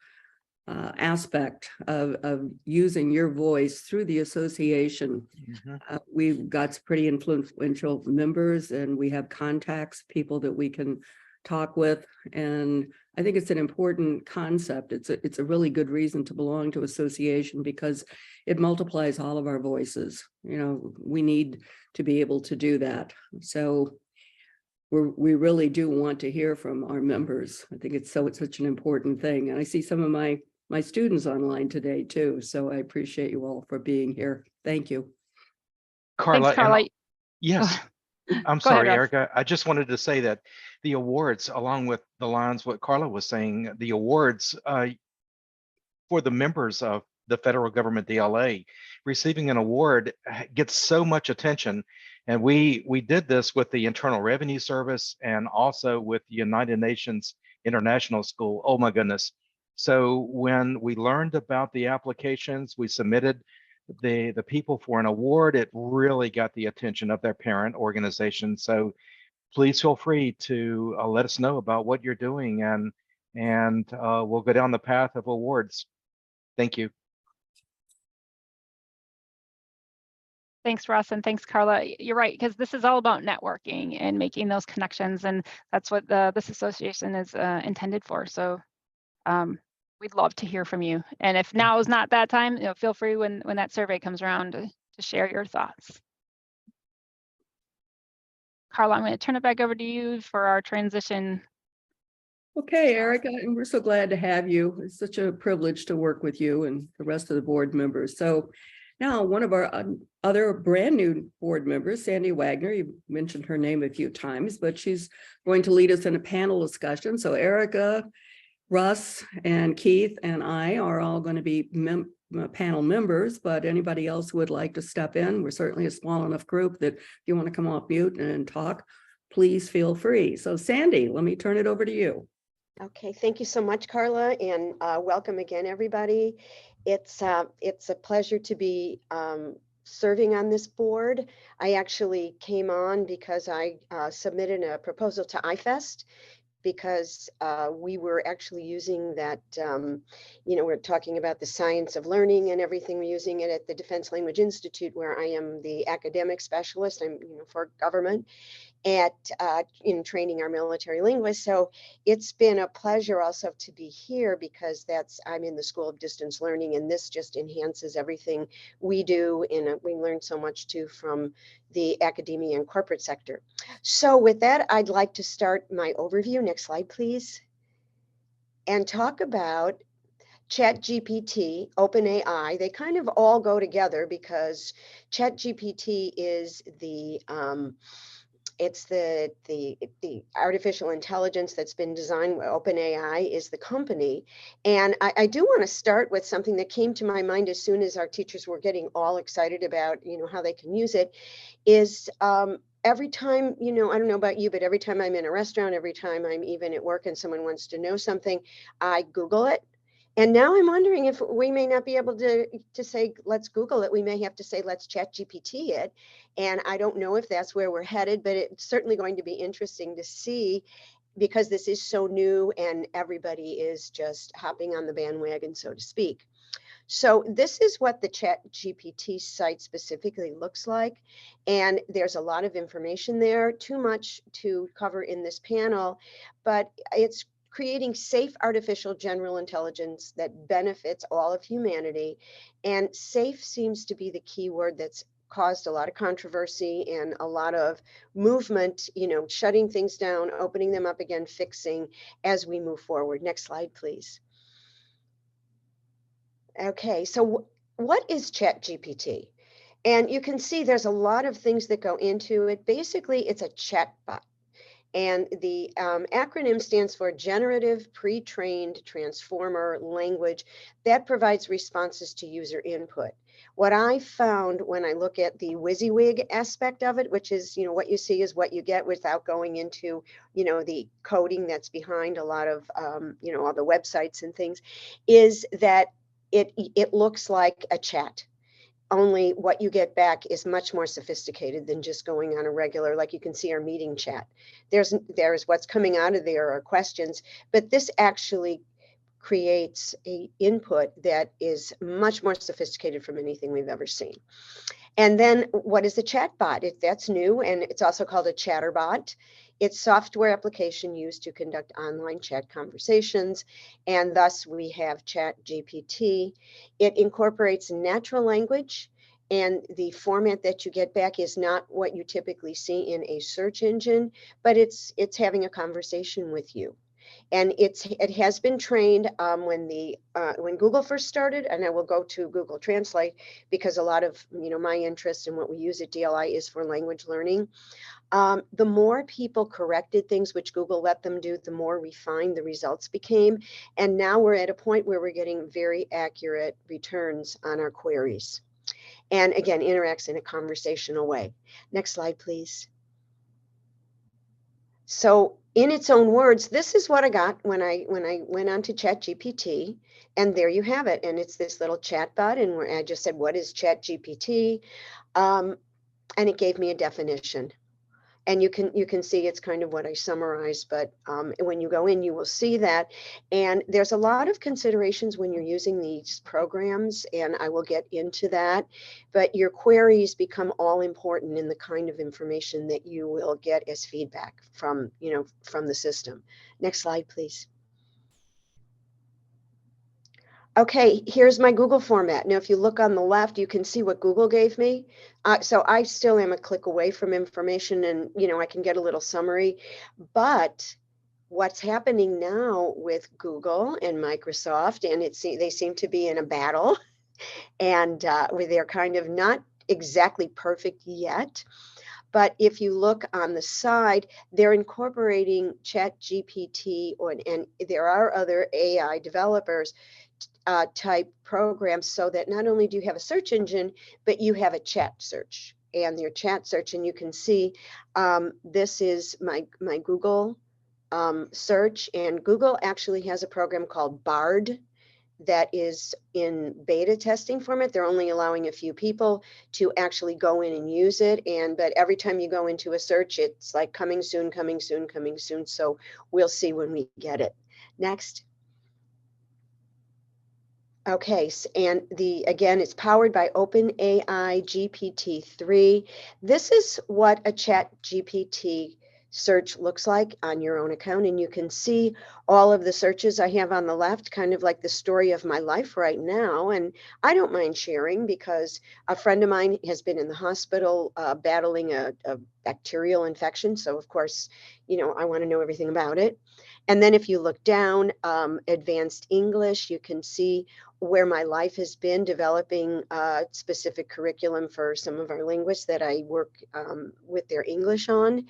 aspect of using your voice through the association. We've got some pretty influential members, and we have contacts, people that we can talk with. And I think it's an important concept. It's a really good reason to belong to association, because it multiplies all of our voices. You know, we need to be able to do that. So we really do want to hear from our members. I think it's such an important thing. And I see some of my students online today too. So I appreciate you all for being here. Thank you. Carla. Thanks, Carla. Yes. I'm Go ahead, sorry, Russ. Erica. I just wanted to say that the awards, along with the lines what Carla was saying, the awards for the members of the federal government DLA, receiving an award gets so much attention. And we did this with the Internal Revenue Service and also with the United Nations International School. Oh my goodness. So when we learned about the applications, we submitted the people for an award. It really got the attention of their parent organization. So please feel free to let us know about what you're doing, and we'll go down the path of awards. Thank you. Thanks, Russ, and thanks, Carla. You're right, because this is all about networking and making those connections, and that's what this association is intended for. So we'd love to hear from you. And if now is not that time, you know, feel free when that survey comes around to share your thoughts. Carla, I'm going to turn it back over to you for our transition. Okay, Erica, and we're so glad to have you. It's such a privilege to work with you and the rest of the board members. So now one of our other brand new board members, Sandy Wagner, you mentioned her name a few times, but she's going to lead us in a panel discussion. So Erica, Russ, and Keith and I are all going to be panel members, but anybody else who would like to step in, we're certainly a small enough group that if you want to come off mute and talk, please feel free. So Sandy, let me turn it over to you. Okay, thank you so much, Carla, and welcome again, everybody. It's a pleasure to be serving on this board. I actually came on because I submitted a proposal to iFest, because we were actually using that, you know, we're talking about the science of learning and everything. We're using it at the Defense Language Institute, where I am the academic specialist. I'm, you know, for government at in training our military linguists. So it's been a pleasure also to be here, because I'm in the School of Distance Learning, and this just enhances everything we do. And we learn so much too from the academia and corporate sector. So with that, I'd like to start my overview. Next slide, please. And talk about ChatGPT, OpenAI. They kind of all go together, because ChatGPT is it's the artificial intelligence that's been designed. OpenAI is the company. And I do want to start with something that came to my mind as soon as our teachers were getting all excited about, you know, how they can use it, is every time, you know, I don't know about you, but every time I'm in a restaurant, every time I'm even at work and someone wants to know something, I Google it. And now I'm wondering if we may not be able to say, let's Google it. We may have to say, let's ChatGPT it. And I don't know if that's where we're headed, but it's certainly going to be interesting to see, because this is so new and everybody is just hopping on the bandwagon, so to speak. So this is what the ChatGPT site specifically looks like. And there's a lot of information there, too much to cover in this panel, but it's creating safe artificial general intelligence that benefits all of humanity. And safe seems to be the key word that's caused a lot of controversy and a lot of movement, you know, shutting things down, opening them up again, fixing as we move forward. Next slide, please. Okay, so what is ChatGPT? And you can see there's a lot of things that go into it. Basically, it's a chatbot. And the acronym stands for Generative Pre-trained Transformer Language that provides responses to user input. What I found when I look at the WYSIWYG aspect of it, which is, you know, what you see is what you get without going into, you know, the coding that's behind a lot of, you know, all the websites and things, is that it looks like a chat. only what you get back is much more sophisticated than just going on a regular, like you can see our meeting chat. There's what's coming out of there are questions, but this actually creates a input that is much more sophisticated from anything we've ever seen. And then what is a chatbot? That's new, and it's also called a chatterbot. It's software application used to conduct online chat conversations, and thus we have ChatGPT. It incorporates natural language, and the format that you get back is not what you typically see in a search engine, but it's having a conversation with you. And it has been trained when Google first started, and I will go to Google Translate because a lot of my interest in what we use at DLI is for language learning. The more people corrected things, which Google let them do, the more refined the results became. And now we're at a point where we're getting very accurate returns on our queries. And again, interacts in a conversational way. Next slide, please. So in its own words, this is what I got when I went on to ChatGPT, and there you have it. And it's this little chatbot, and where I just said, what is ChatGPT? And it gave me a definition. And you can see it's kind of what I summarized, but when you go in, you will see that. And there's a lot of considerations when you're using these programs, and I will get into that. But your queries become all important in the kind of information that you will get as feedback from the system. Next slide, please. Okay, here's my Google format. Now, if you look on the left, you can see what Google gave me. So I still am a click away from information, and I can get a little summary. But what's happening now with Google and Microsoft, and they seem to be in a battle, and they're kind of not exactly perfect yet. But if you look on the side, they're incorporating ChatGPT, and there are other AI developers type programs, so that not only do you have a search engine, but you have a chat search, and your chat search, and you can see this is my Google search, and Google actually has a program called Bard that is in beta testing format. They're only allowing a few people to actually go in and use it, but every time you go into a search, it's like coming soon, coming soon, coming soon. So we'll see when we get it. Next. Okay, and again, it's powered by OpenAI GPT-3. This is what a ChatGPT search looks like on your own account, and you can see all of the searches I have on the left, kind of like the story of my life right now. And I don't mind sharing, because a friend of mine has been in the hospital battling a bacterial infection. So of course, I want to know everything about it. And then if you look down, advanced English, you can see where my life has been developing a specific curriculum for some of our linguists that I work with their English on.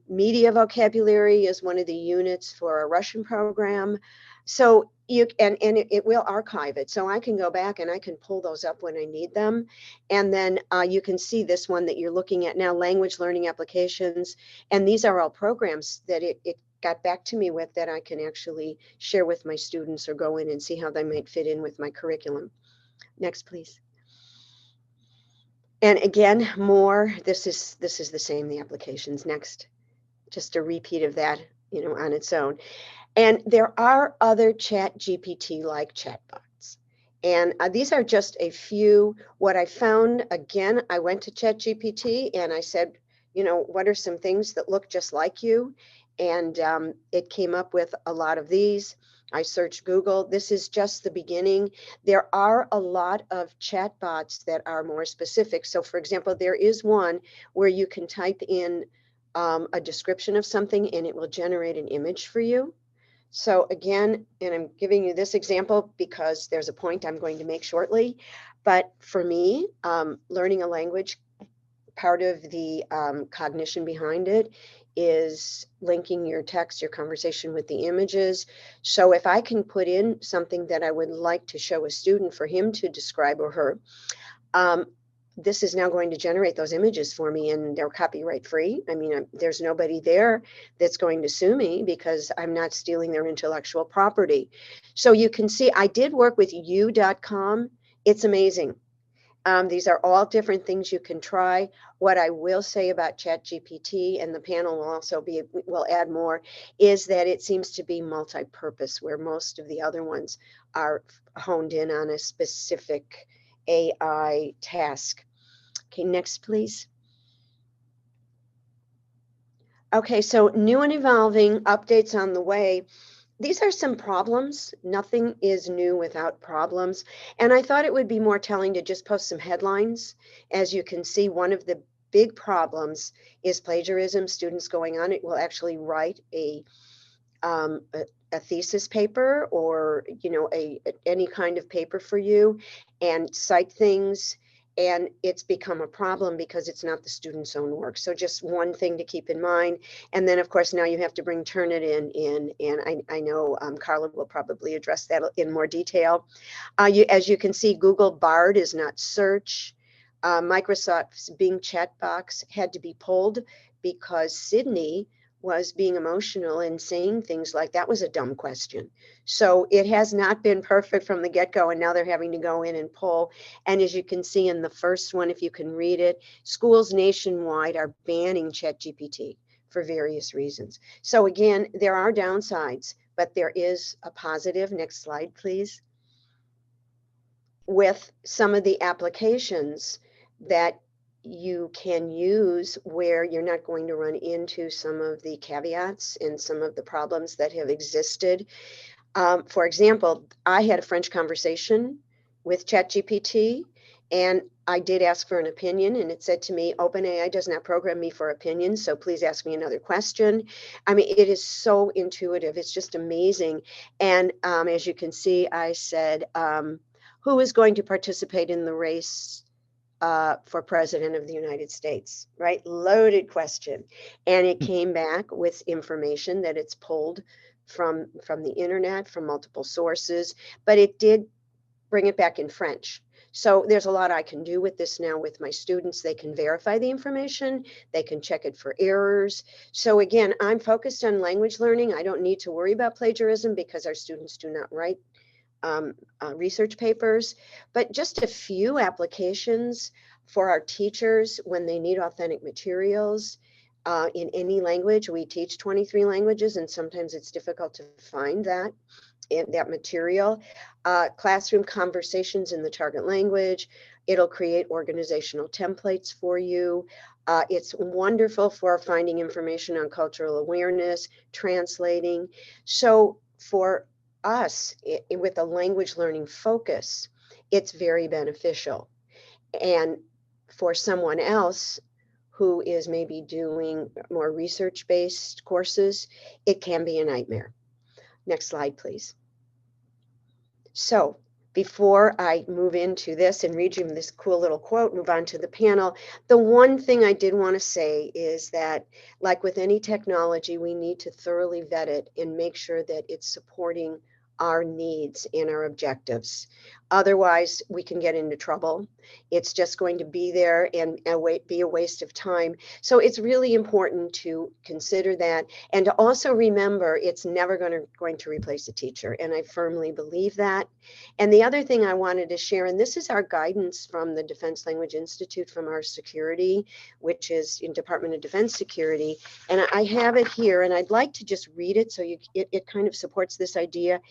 Media vocabulary is one of the units for a Russian program. So it will archive it. So I can go back and I can pull those up when I need them. And then you can see this one that you're looking at now, language learning applications. And these are all programs that it got back to me with, that I can actually share with my students or go in and see how they might fit in with my curriculum. Next, please. And again, more, this is the same, the applications. Next, just a repeat of that, on its own. And there are other ChatGPT-like chatbots. And these are just a few. What I found, again, I went to ChatGPT and I said, what are some things that look just like you? And it came up with a lot of these. I searched Google. This is just the beginning. There are a lot of chatbots that are more specific. So for example, there is one where you can type in a description of something and it will generate an image for you. So again, and I'm giving you this example because there's a point I'm going to make shortly. But for me, learning a language, part of the cognition behind it is linking your text, your conversation with the images. So if I can put in something that I would like to show a student for him to describe, or her, this is now going to generate those images for me, and they're copyright free. I mean, there's nobody there that's going to sue me because I'm not stealing their intellectual property. So you can see I did work with you.com. It's amazing. These are all different things you can try. What I will say about ChatGPT, and the panel will also will add more, is that it seems to be multi-purpose, where most of the other ones are honed in on a specific AI task. Okay, next, please. Okay, so new and evolving, updates on the way. These are some problems. Nothing is new without problems. And I thought it would be more telling to just post some headlines. As you can see, one of the big problems is plagiarism. Students going on it will actually write a thesis paper, or any kind of paper for you, and cite things, and it's become a problem because it's not the student's own work. So just one thing to keep in mind. And then of course now you have to bring Turnitin in, and I know Carla will probably address that in more detail. As you can see, Google Bard is not search. Microsoft's Bing chat box had to be pulled because Sydney was being emotional and saying things like that was a dumb question. So it has not been perfect from the get-go, and now they're having to go in and pull. And as you can see in the first one, if you can read it, schools nationwide are banning ChatGPT for various reasons. So again, there are downsides, but there is a positive. Next slide, please. With some of the applications that you can use where you're not going to run into some of the caveats and some of the problems that have existed. For example, I had a French conversation with ChatGPT, and I did ask for an opinion, and it said to me, OpenAI does not program me for opinions, so please ask me another question. I mean, it is so intuitive. It's just amazing. And as you can see, I said, who is going to participate in the race for president of the United States, right? Loaded question. And it came back with information that it's pulled from the internet, from multiple sources, but it did bring it back in French. So there's a lot I can do with this now with my students. They can verify the information, they can check it for errors. So again, I'm focused on language learning. I don't need to worry about plagiarism because our students do not write research papers, but just a few applications for our teachers when they need authentic materials in any language. We teach 23 languages, and sometimes it's difficult to find that material. Classroom conversations in the target language. It'll create organizational templates for you. It's wonderful for finding information on cultural awareness, translating. So for us, with a language learning focus, it's very beneficial. And for someone else who is maybe doing more research-based courses, it can be a nightmare. Next slide, please. So before I move into this and read you this cool little quote, move on to the panel, the one thing I did want to say is that, like with any technology, we need to thoroughly vet it and make sure that it's supporting our needs and our objectives. Otherwise, we can get into trouble. It's just going to be there and be a waste of time. So it's really important to consider that, and to also remember it's never going to replace a teacher. And I firmly believe that. And the other thing I wanted to share, and this is our guidance from the Defense Language Institute from our security, which is in Department of Defense Security. And I have it here, and I'd like to just read it so it kind of supports this idea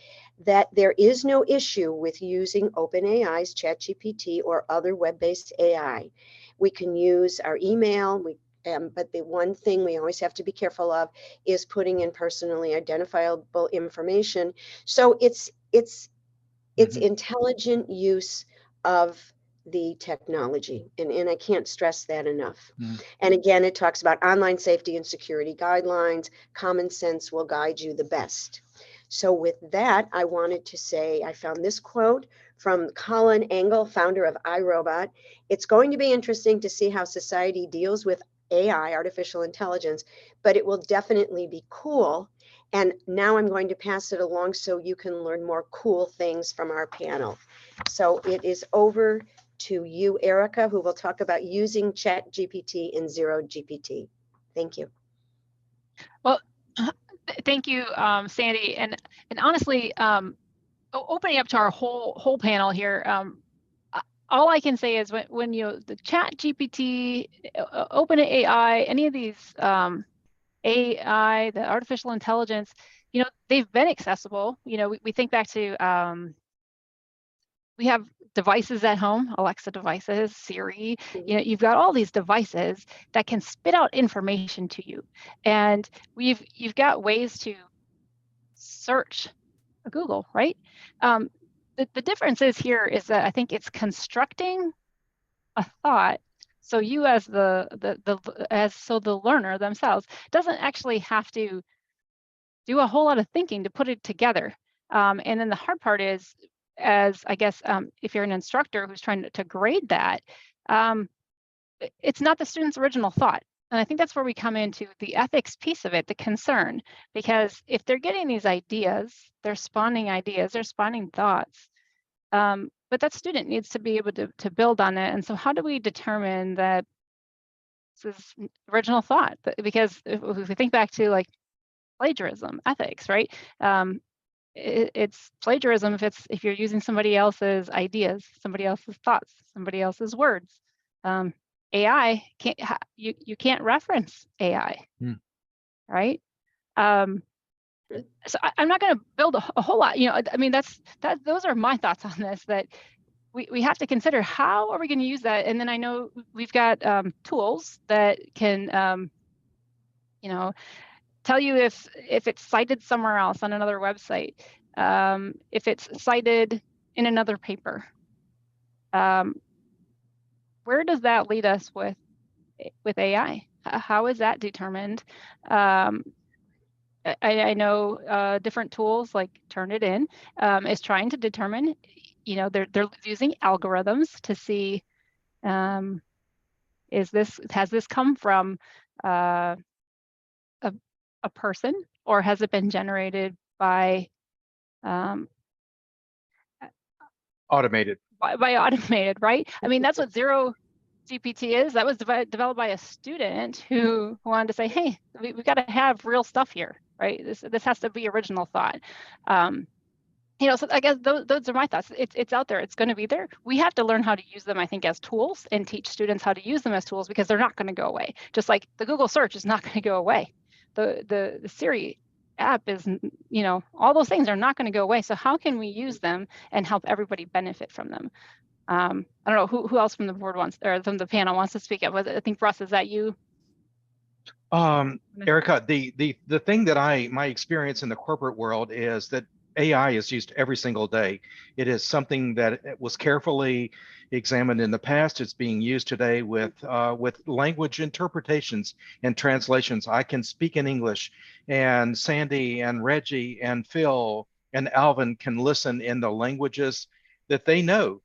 that there is no issue with using OpenAI's ChatGPT or other web-based AI. We can use our email, but the one thing we always have to be careful of is putting in personally identifiable information. So it's intelligent use of the technology. And I can't stress that enough. And again, it talks about online safety and security guidelines. Common sense will guide you the best. So with that, I wanted to say, I found this quote from Colin Angle, founder of iRobot. It's going to be interesting to see how society deals with AI, artificial intelligence, but it will definitely be cool. And now I'm going to pass it along so you can learn more cool things from our panel. So it is over to you, Erica, who will talk about using ChatGPT and Zero GPT. Thank you. Well, thank you, Sandy. And honestly, opening up to our whole panel here, all I can say is when the Chat GPT, OpenAI, any of these AI, the artificial intelligence, they've been accessible. We think back to we have devices at home, Alexa devices, Siri, you've got all these devices that can spit out information to you. And you've got ways to search Google, right? The difference is that I think it's constructing a thought. So you as the learner themselves doesn't actually have to do a whole lot of thinking to put it together. And then the hard part is, I guess, if you're an instructor who's trying to grade that, it's not the student's original thought. And I think that's where we come into the ethics piece of it, the concern, because if they're getting these ideas, they're spawning thoughts. But that student needs to be able to build on it. And so how do we determine that this is original thought? Because if we think back to like plagiarism, ethics, right? It's plagiarism if you're using somebody else's ideas, somebody else's thoughts, somebody else's words. AI you can't reference AI, right? So I'm not going to build a whole lot. I mean, those are my thoughts on this. That we have to consider how are we going to use that. And then I know we've got tools that can tell you if it's cited somewhere else on another website, if it's cited in another paper. Where does that lead us with AI? How is that determined? I know different tools like Turnitin is trying to determine, they're using algorithms to see, has this come from a person, or has it been generated by Automated. By automated, right? I mean, that's what Zero GPT is. That was developed by a student who wanted to say, hey, we've got to have real stuff here, right? This has to be original thought. So I guess those are my thoughts. It's out there. It's going to be there. We have to learn how to use them, I think, as tools, and teach students how to use them as tools, because they're not going to go away. Just like the Google search is not going to go away. The Siri app is, all those things are not going to go away. So how can we use them and help everybody benefit from them? I don't know who else from the board or from the panel wants to speak up. I think Russ, is that you? Erica, the thing that my experience in the corporate world is that AI is used every single day. It is something that was carefully examined in the past. It's being used today with language interpretations and translations. I can speak in English, and Sandy and Reggie and Phil and Alvin can listen in the languages that they know.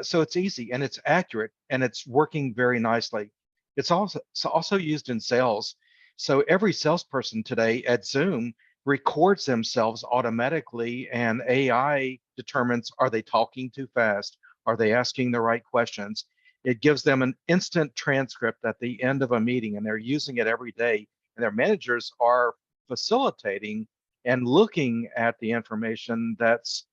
So it's easy and it's accurate and it's working very nicely. It's also used in sales. So every salesperson today at Zoom records themselves automatically, and AI determines, are they talking too fast? Are they asking the right questions? It gives them an instant transcript at the end of a meeting, and they're using it every day. And their managers are facilitating and looking at the information that's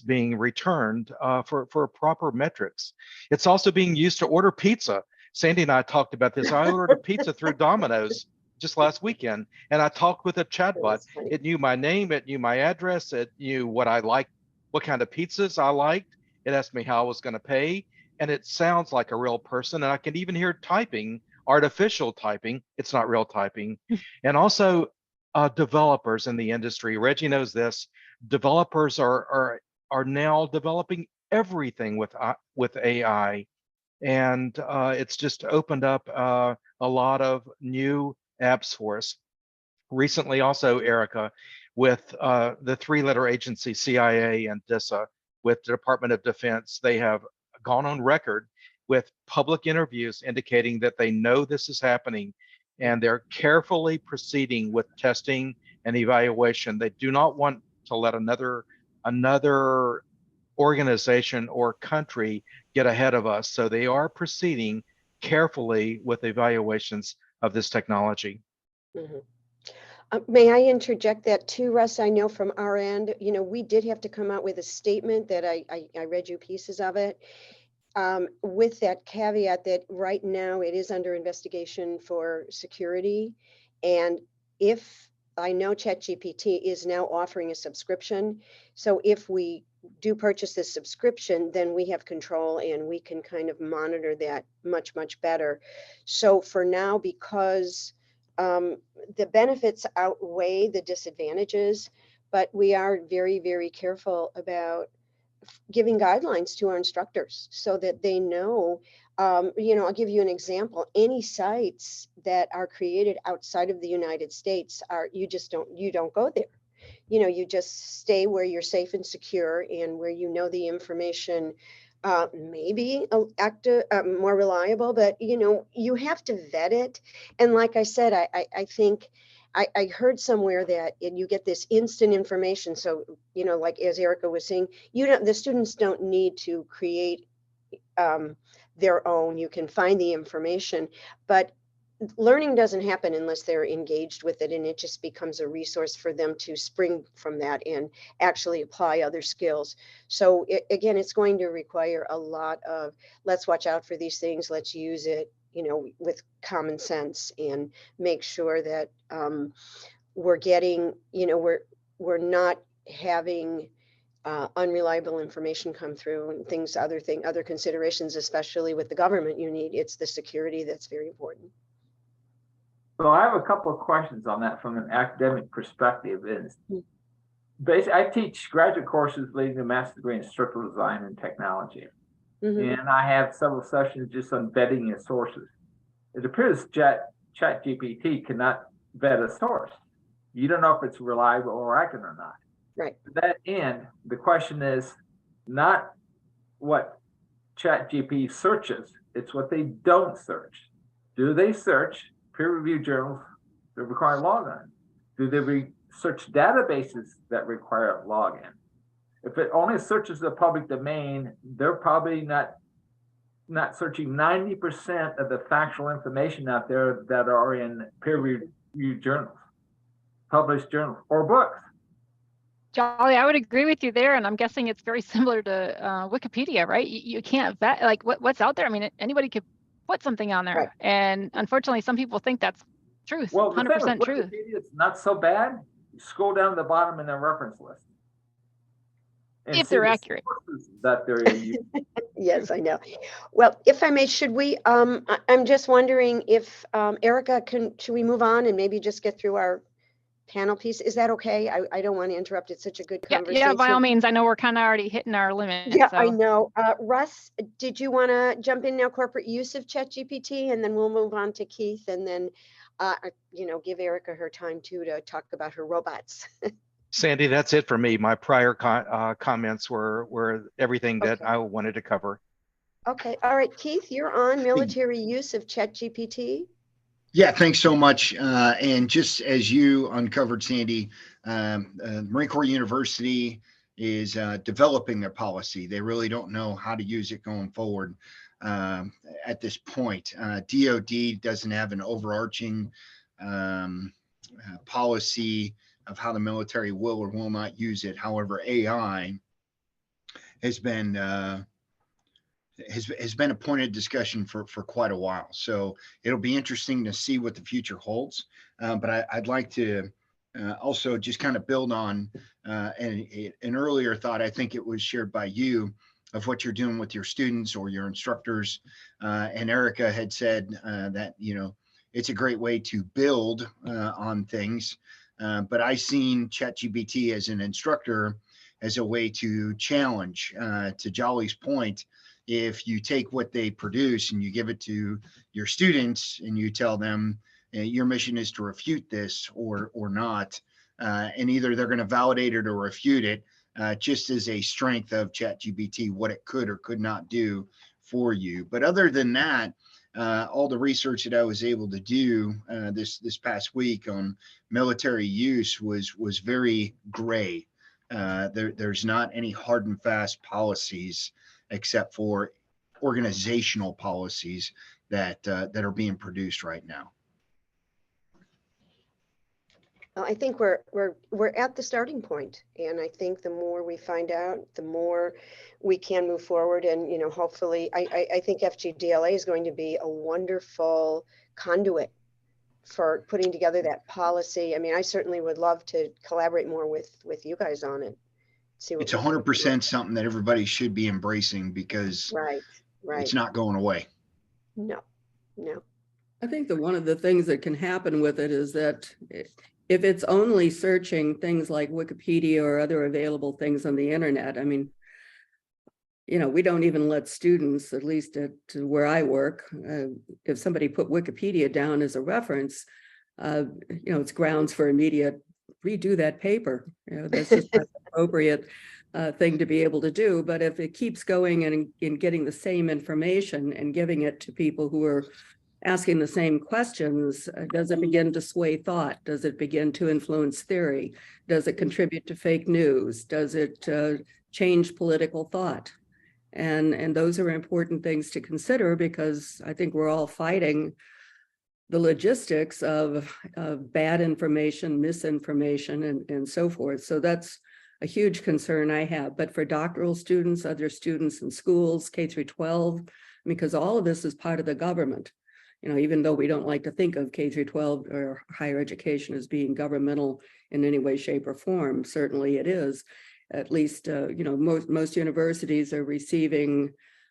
being returned for proper metrics. It's also being used to order pizza. Sandy and I talked about this. I ordered a pizza through Domino's just last weekend, and I talked with a chatbot. It knew my name, it knew my address, it knew what I liked, what kind of pizzas I liked. It asked me how I was going to pay, and it sounds like a real person. And I can even hear typing, artificial typing. It's not real typing. And also developers in the industry. Reggie knows this. Developers are now developing everything with AI, and it's just opened up a lot of new apps for us. Recently also, Erica, with the three-letter agency CIA and DISA, with the Department of Defense, they have gone on record with public interviews indicating that they know this is happening, and they're carefully proceeding with testing and evaluation. They do not want to let another organization or country get ahead of us. So they are proceeding carefully with evaluations of this technology. May I interject that too, Russ? I know from our end, we did have to come out with a statement that I read you pieces of it. with that caveat that right now it is under investigation for security. And if I know ChatGPT is now offering a subscription. So if we do purchase this subscription, then we have control and we can kind of monitor that much, much better. So for now, because the benefits outweigh the disadvantages, but we are very, very careful about giving guidelines to our instructors so that they know, I'll give you an example. Any sites that are created outside of the United States you don't go there. You just stay where you're safe and secure and where the information maybe more reliable, but you have to vet it. And like I said, I think I heard somewhere that you get this instant information. So, like as Erica was saying, the students don't need to create their own. You can find the information, but learning doesn't happen unless they're engaged with it, and it just becomes a resource for them to spring from that and actually apply other skills. So again, it's going to require a lot of, let's watch out for these things, let's use it, with common sense, and make sure that we're getting, we're not having unreliable information come through and other considerations, especially with the government. It's the security that's very important. So I have a couple of questions on that from an academic perspective. Basically, I teach graduate courses leading to master's degree in instructional design and technology. Mm-hmm. And I have several sessions just on vetting your sources. It appears ChatGPT cannot vet a source. You don't know if it's reliable or accurate or not. Right. To that end, the question is not what ChatGPT searches, it's what they don't search. Do they search peer-reviewed journals that require login? Do they search databases that require login? If it only searches the public domain, they're probably not searching 90% of the factual information out there that are in peer-reviewed journals, published journals, or books. Jolly, I would agree with you there, and I'm guessing it's very similar to Wikipedia, right? You can't vet like what's out there. I mean, anybody could put something on there, right. And unfortunately, some people think that's truth. Well, 100% truth. Wikipedia is not so bad. You scroll down to the bottom in their reference list. If they're accurate. That they're using. Yes, I know. Well, if I may, should we? I'm just wondering if Erica should we move on and maybe just get through our panel piece? Is that okay? I don't want to interrupt. It's such a good conversation. Yeah, by all means. I know we're kind of already hitting our limit. Yeah, so. I know. Russ, did you want to jump in now? Corporate use of ChatGPT, and then we'll move on to Keith, and then give Erica her time too to talk about her robots. Sandy, that's it for me. My prior comments were everything that Okay. I wanted to cover. Okay. All right, Keith, you're on military use of ChatGPT. Yeah, thanks so much. And just as you uncovered, Sandy, Marine Corps University is developing their policy. They really don't know how to use it going forward at this point. DOD doesn't have an overarching policy of how the military will or will not use it. However, AI has been a point of discussion for quite a while. So it'll be interesting to see what the future holds. But I'd like to also just kind of build on an earlier thought. I think it was shared by you of what you're doing with your students or your instructors. And Erica had said that, it's a great way to build on things. But I seen ChatGPT as an instructor as a way to challenge. To Jolly's point, if you take what they produce and you give it to your students and you tell them your mission is to refute this or not, and either they're going to validate it or refute it, just as a strength of ChatGPT, what it could or could not do for you. But other than that, all the research that I was able to do this past week on military use was very gray. There's not any hard and fast policies except for organizational policies that are being produced right now. I think we're at the starting point, and I think the more we find out, the more we can move forward. And hopefully, I think FGDLA is going to be a wonderful conduit for putting together that policy. I mean, I certainly would love to collaborate more with you guys on it. See what It's we can do. 100% something that everybody should be embracing because Right. it's not going away. No. I think that one of the things that can happen with it is that if it's only searching things like Wikipedia or other available things on the internet, I mean, we don't even let students, at least to where I work, if somebody put Wikipedia down as a reference, it's grounds for immediate redo that paper. That's just not the appropriate thing to be able to do. But if it keeps going and getting the same information and giving it to people who are asking the same questions, does it begin to sway thought? Does it begin to influence theory? Does it contribute to fake news? Does it change political thought? And those are important things to consider, because I think we're all fighting the logistics of bad information, misinformation, and so forth. So that's a huge concern I have. But for doctoral students, other students in schools, K through 12, because all of this is part of the government. Even though we don't like to think of K through 12 or higher education as being governmental in any way, shape, or form, certainly it is. At least, most universities are receiving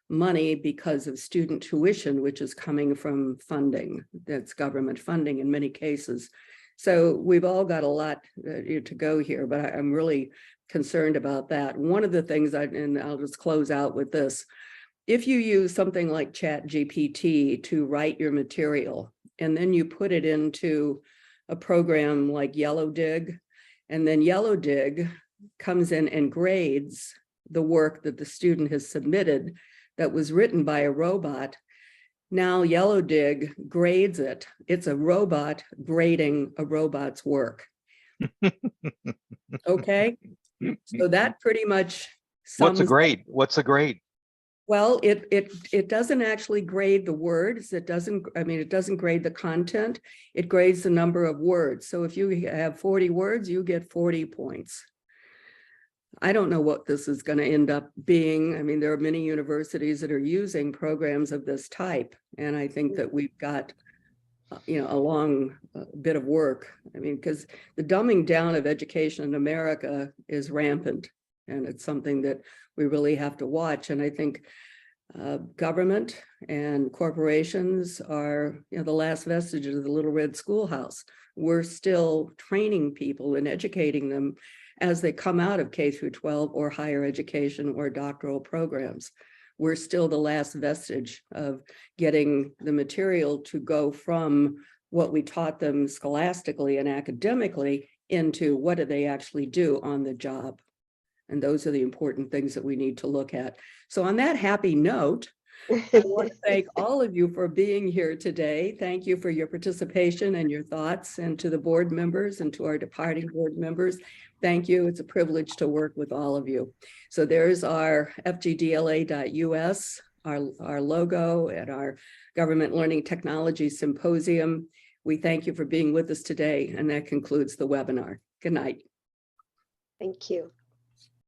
money because of student tuition, which is coming from funding. That's government funding in many cases. So we've all got a lot to go here, but I'm really concerned about that. One of the things and I'll just close out with this. If you use something like ChatGPT to write your material, and then you put it into a program like YellowDig, and then YellowDig comes in and grades the work that the student has submitted that was written by a robot. Now YellowDig grades it. It's a robot grading a robot's work. Okay, so that pretty much What's a sums grade? What's a grade? Well, it doesn't actually grade the words. It doesn't grade the content. It grades the number of words. So if you have 40 words, you get 40 points. I don't know what this is going to end up being. I mean, there are many universities that are using programs of this type, and I think that we've got a long bit of work. I mean, because the dumbing down of education in America is rampant, and it's something that we really have to watch. And I think government and corporations are the last vestiges of the little red schoolhouse. We're still training people and educating them as they come out of K through 12 or higher education or doctoral programs. We're still the last vestige of getting the material to go from what we taught them scholastically and academically into what do they actually do on the job. And those are the important things that we need to look at. So on that happy note, I want to thank all of you for being here today. Thank you for your participation and your thoughts, and to the board members and to our departing board members. Thank you. It's a privilege to work with all of you. So there's our FGDLA.us, our logo at our Government Learning Technology Symposium. We thank you for being with us today, and that concludes the webinar. Good night. Thank you.